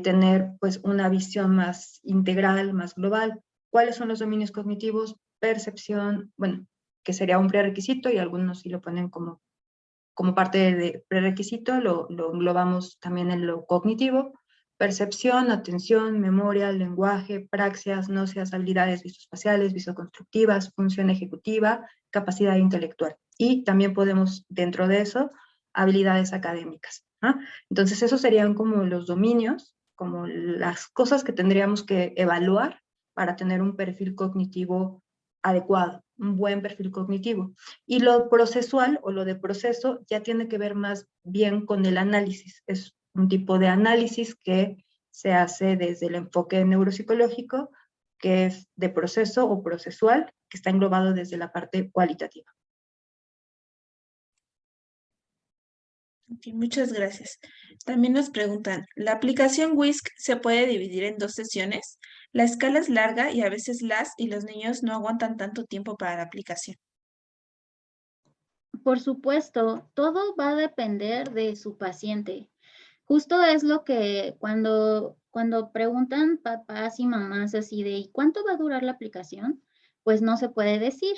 tener pues una visión más integral, más global. ¿Cuáles son los dominios cognitivos? Percepción, bueno, que sería un prerequisito y algunos sí lo ponen como parte de prerequisito, lo englobamos también en lo cognitivo. Percepción, atención, memoria, lenguaje, praxias, nóseas, habilidades visoespaciales, visoconstructivas, función ejecutiva, capacidad intelectual. Y también podemos, dentro de eso, habilidades académicas. ¿Ah? Entonces, esos serían como los dominios, como las cosas que tendríamos que evaluar para tener un perfil cognitivo adecuado, un buen perfil cognitivo. Y lo procesual o lo de proceso ya tiene que ver más bien con el análisis. Es un tipo de análisis que se hace desde el enfoque neuropsicológico, que es de proceso o procesual, que está englobado desde la parte cualitativa. Ok, muchas gracias. También nos preguntan, ¿la aplicación WISC se puede dividir en 2 sesiones? La escala es larga y a veces y los niños no aguantan tanto tiempo para la aplicación. Por supuesto, todo va a depender de su paciente. Justo es lo que cuando preguntan papás y mamás así de, ¿y cuánto va a durar la aplicación? Pues no se puede decir,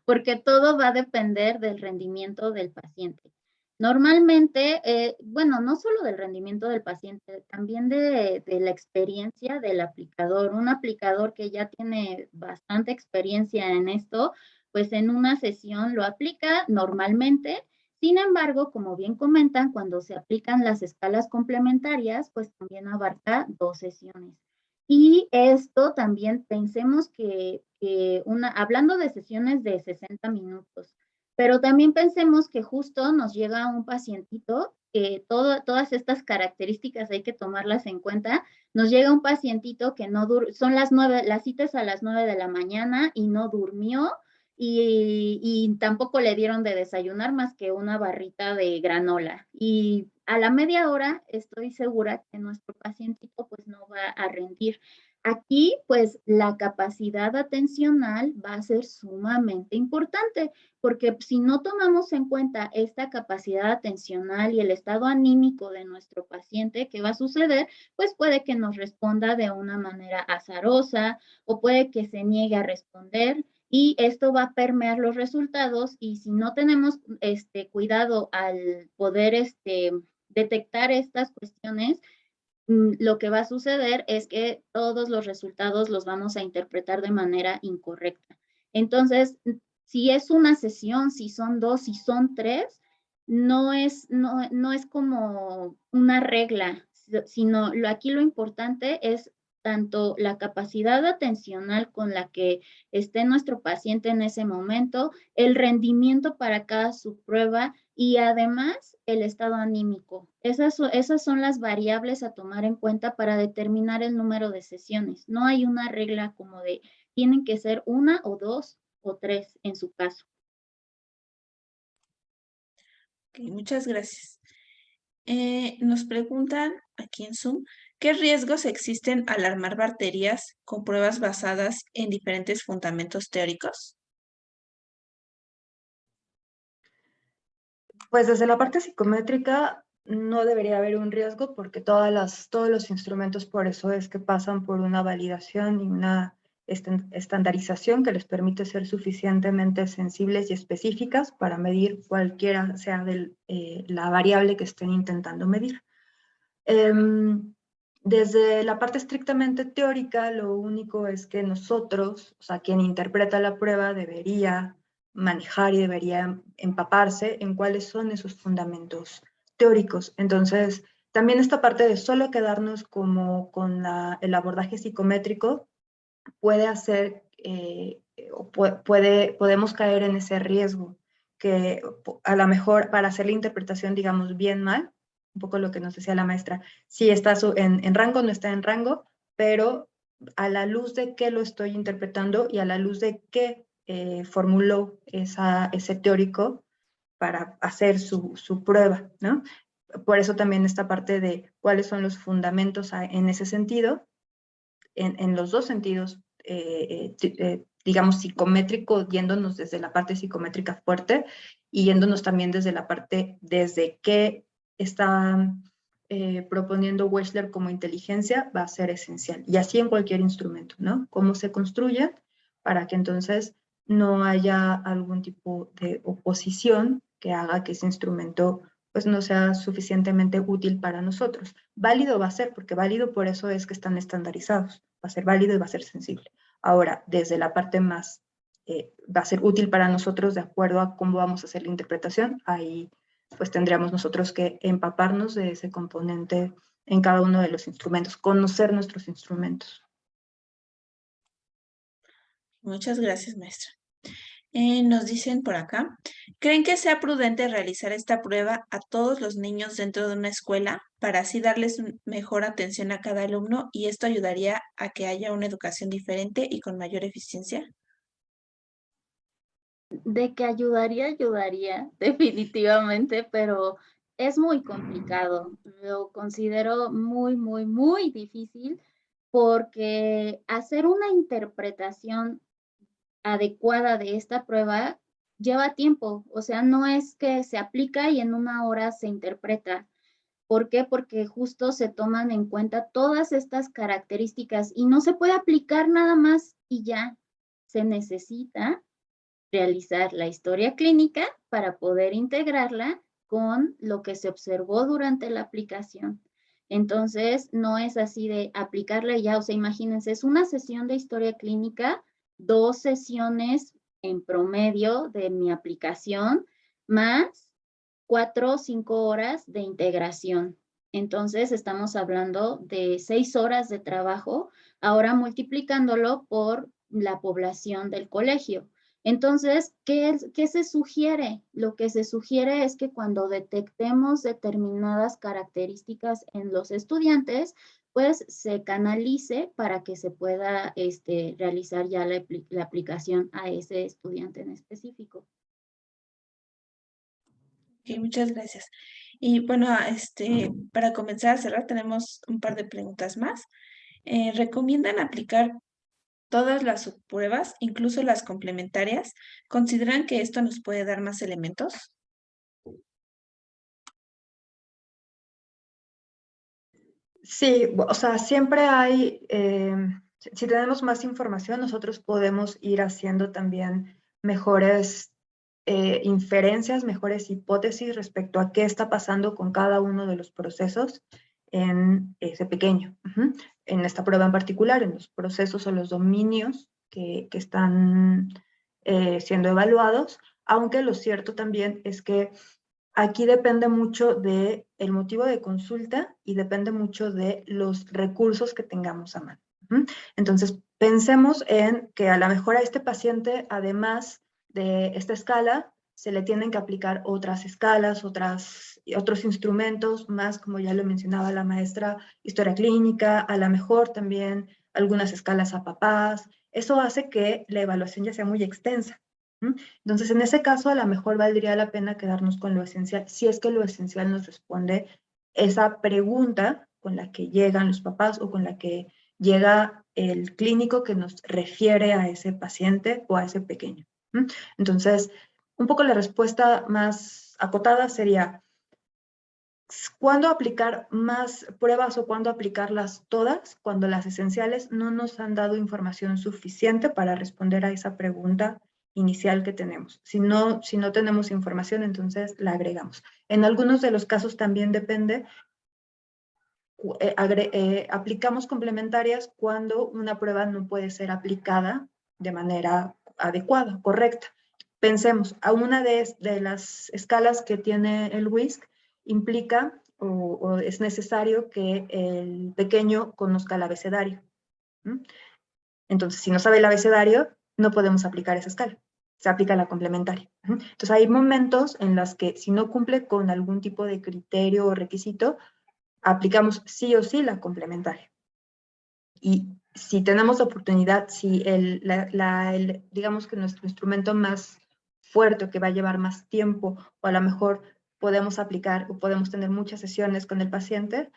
porque todo va a depender del rendimiento del paciente. Normalmente, bueno, no solo del rendimiento del paciente, también de la experiencia del aplicador. Un aplicador que ya tiene bastante experiencia en esto, pues en una sesión lo aplica normalmente. Sin embargo, como bien comentan, cuando se aplican las escalas complementarias, pues también abarca 2 sesiones. Y esto también pensemos hablando de sesiones de 60 minutos, pero también pensemos que justo nos llega un pacientito, que todas estas características hay que tomarlas en cuenta. Nos llega un pacientito que no son las 9, las citas a las 9 de la mañana y no durmió y tampoco le dieron de desayunar más que una barrita de granola. Y a la media hora estoy segura que nuestro pacientito pues no va a rendir. Aquí, pues, la capacidad atencional va a ser sumamente importante, porque si no tomamos en cuenta esta capacidad atencional y el estado anímico de nuestro paciente, ¿qué va a suceder? Pues puede que nos responda de una manera azarosa o puede que se niegue a responder y esto va a permear los resultados y si no tenemos cuidado al poder detectar estas cuestiones, lo que va a suceder es que todos los resultados los vamos a interpretar de manera incorrecta. Entonces, si es una sesión, si son 2, si son 3, no es como una regla, sino aquí lo importante es tanto la capacidad atencional con la que esté nuestro paciente en ese momento, el rendimiento para cada subprueba y además el estado anímico. Esas son las variables a tomar en cuenta para determinar el número de sesiones. No hay una regla como de tienen que ser 1 o 2 o 3 en su caso. Ok, muchas gracias. Nos preguntan aquí en Zoom, ¿qué riesgos existen al armar baterías con pruebas basadas en diferentes fundamentos teóricos? Pues desde la parte psicométrica no debería haber un riesgo porque todos los instrumentos por eso es que pasan por una validación y una estandarización que les permite ser suficientemente sensibles y específicas para medir cualquiera sea la variable que estén intentando medir. Desde la parte estrictamente teórica, lo único es que nosotros, o sea, quien interpreta la prueba debería manejar y debería empaparse en cuáles son esos fundamentos teóricos. Entonces, también esta parte de solo quedarnos como con el abordaje psicométrico puede hacer, podemos caer en ese riesgo, que a lo mejor para hacer la interpretación, digamos, bien mal, un poco lo que nos decía la maestra, si está en rango, no está en rango, pero a la luz de qué lo estoy interpretando y a la luz de qué formuló ese teórico para hacer su prueba, ¿no? Por eso también esta parte de cuáles son los fundamentos en ese sentido, en los dos sentidos, digamos, psicométrico, yéndonos desde la parte psicométrica fuerte y yéndonos también desde la parte, desde qué está proponiendo Wechsler como inteligencia, va a ser esencial. Y así en cualquier instrumento, ¿no? Cómo se construye para que entonces no haya algún tipo de oposición que haga que ese instrumento pues no sea suficientemente útil para nosotros. Válido va a ser, porque válido por eso es que están estandarizados. Va a ser válido y va a ser sensible. Ahora, desde la parte más, va a ser útil para nosotros de acuerdo a cómo vamos a hacer la interpretación, ahí pues tendríamos nosotros que empaparnos de ese componente en cada uno de los instrumentos, conocer nuestros instrumentos. Muchas gracias, maestra. Nos dicen por acá, ¿creen que sea prudente realizar esta prueba a todos los niños dentro de una escuela para así darles mejor atención a cada alumno y esto ayudaría a que haya una educación diferente y con mayor eficiencia? De que ayudaría, definitivamente, pero es muy complicado. Lo considero muy, muy, muy difícil porque hacer una interpretación adecuada de esta prueba lleva tiempo, o sea, no es que se aplica y en 1 hora se interpreta. ¿Por qué? Porque justo se toman en cuenta todas estas características y no se puede aplicar nada más y ya. Se necesita realizar la historia clínica para poder integrarla con lo que se observó durante la aplicación. Entonces, no es así de aplicarla y ya, o sea, imagínense, es una sesión de historia clínica, 2 sesiones en promedio de mi aplicación, más 4 o 5 horas de integración. Entonces, estamos hablando de 6 horas de trabajo, ahora multiplicándolo por la población del colegio. Entonces, ¿qué se sugiere? Lo que se sugiere es que cuando detectemos determinadas características en los estudiantes, pues se canalice para que se pueda realizar ya la aplicación a ese estudiante en específico. Ok, muchas gracias. Y bueno, para comenzar a cerrar, tenemos un par de preguntas más. ¿Recomiendan aplicar todas las subpruebas, incluso las complementarias? ¿Consideran que esto nos puede dar más elementos? Sí, o sea, siempre hay, si tenemos más información, nosotros podemos ir haciendo también mejores inferencias, mejores hipótesis respecto a qué está pasando con cada uno de los procesos. en ese pequeño. En esta prueba en particular, en los procesos o los dominios que están siendo evaluados, aunque lo cierto también es que aquí depende mucho del motivo de consulta y depende mucho de los recursos que tengamos a mano. Entonces, pensemos en que a lo mejor a este paciente, además de esta escala, se le tienen que aplicar otras escalas, otros instrumentos, más como ya lo mencionaba la maestra, historia clínica, a lo mejor también algunas escalas a papás. Eso hace que la evaluación ya sea muy extensa. Entonces, en ese caso, a lo mejor valdría la pena quedarnos con lo esencial, si es que lo esencial nos responde esa pregunta con la que llegan los papás o con la que llega el clínico que nos refiere a ese paciente o a ese pequeño. Entonces, un poco la respuesta más acotada sería, ¿cuándo aplicar más pruebas o cuándo aplicarlas todas? Cuando las esenciales no nos han dado información suficiente para responder a esa pregunta inicial que tenemos. Si no tenemos información, entonces la agregamos. En algunos de los casos también depende, aplicamos complementarias cuando una prueba no puede ser aplicada de manera adecuada, correcta. Pensemos, a una de las escalas que tiene el WISC implica o es necesario que el pequeño conozca el abecedario. Entonces, si no sabe el abecedario, no podemos aplicar esa escala. Se aplica la complementaria. Entonces, hay momentos en los que si no cumple con algún tipo de criterio o requisito, aplicamos sí o sí la complementaria. Y si tenemos oportunidad, si digamos que nuestro instrumento más fuerte o que va a llevar más tiempo, o a lo mejor podemos aplicar o podemos tener muchas sesiones con el paciente,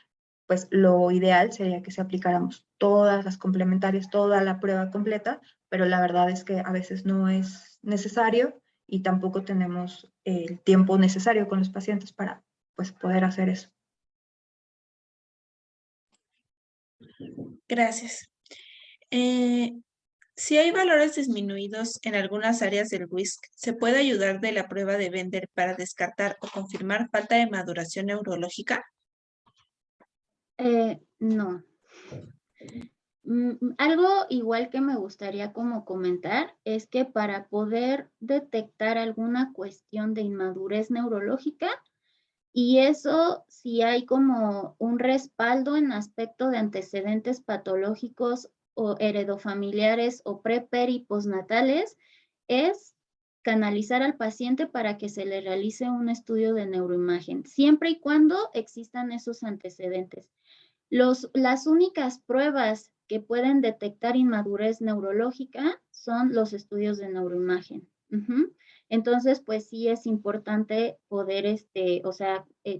pues lo ideal sería que se aplicáramos todas las complementarias, toda la prueba completa, pero la verdad es que a veces no es necesario y tampoco tenemos el tiempo necesario con los pacientes para pues, poder hacer eso. Gracias. Si hay valores disminuidos en algunas áreas del WISC, ¿se puede ayudar de la prueba de Bender para descartar o confirmar falta de maduración neurológica? No. Algo igual que me gustaría como comentar es que para poder detectar alguna cuestión de inmadurez neurológica, y eso si hay como un respaldo en aspecto de antecedentes patológicos o heredofamiliares o pre, per y postnatales, es canalizar al paciente para que se le realice un estudio de neuroimagen, siempre y cuando existan esos antecedentes. Las únicas pruebas que pueden detectar inmadurez neurológica son los estudios de neuroimagen. Entonces, pues sí es importante poder,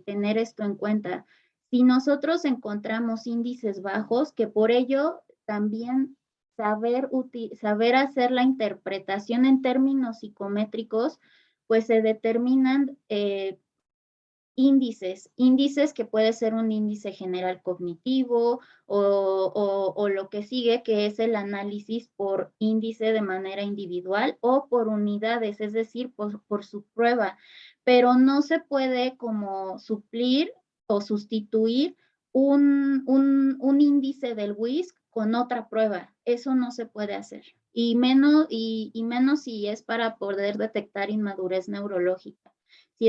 tener esto en cuenta. Si nosotros encontramos índices bajos, que por ello también saber hacer la interpretación en términos psicométricos, pues se determinan índices que puede ser un índice general cognitivo o lo que sigue, que es el análisis por índice de manera individual o por unidades, es decir, por su prueba, pero no se puede como suplir o sustituir un índice del WISC con otra prueba. Eso no se puede hacer. Y menos si es para poder detectar inmadurez neurológica. Si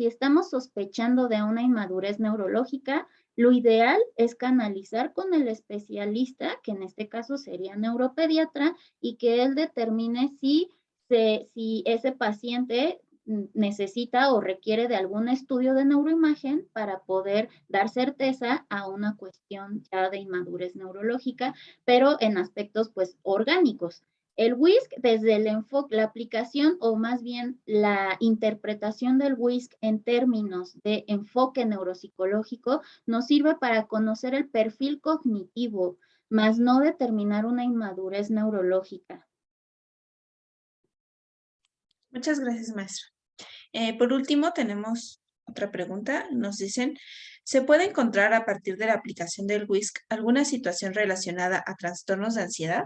estamos sospechando de una inmadurez neurológica, lo ideal es canalizar con el especialista, que en este caso sería neuropediatra, y que él determine si ese paciente necesita o requiere de algún estudio de neuroimagen para poder dar certeza a una cuestión ya de inmadurez neurológica, pero en aspectos pues orgánicos. El WISC, desde el enfoque, la aplicación o más bien la interpretación del WISC en términos de enfoque neuropsicológico, nos sirve para conocer el perfil cognitivo, más no determinar una inmadurez neurológica. Muchas gracias, maestra. Por último, tenemos otra pregunta. Nos dicen, ¿se puede encontrar a partir de la aplicación del WISC alguna situación relacionada a trastornos de ansiedad?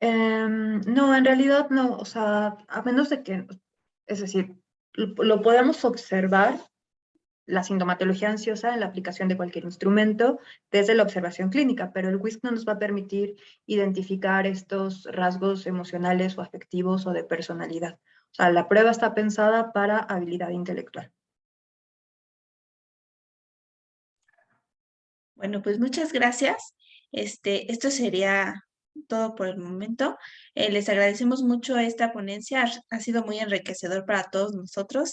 No, en realidad no, o sea, a menos de que, es decir, lo podemos observar, la sintomatología ansiosa, en la aplicación de cualquier instrumento desde la observación clínica, pero el WISC no nos va a permitir identificar estos rasgos emocionales o afectivos o de personalidad. O sea, la prueba está pensada para habilidad intelectual. Bueno, pues muchas gracias. Esto sería todo por el momento. Les agradecemos mucho esta ponencia. Ha sido muy enriquecedor para todos nosotros,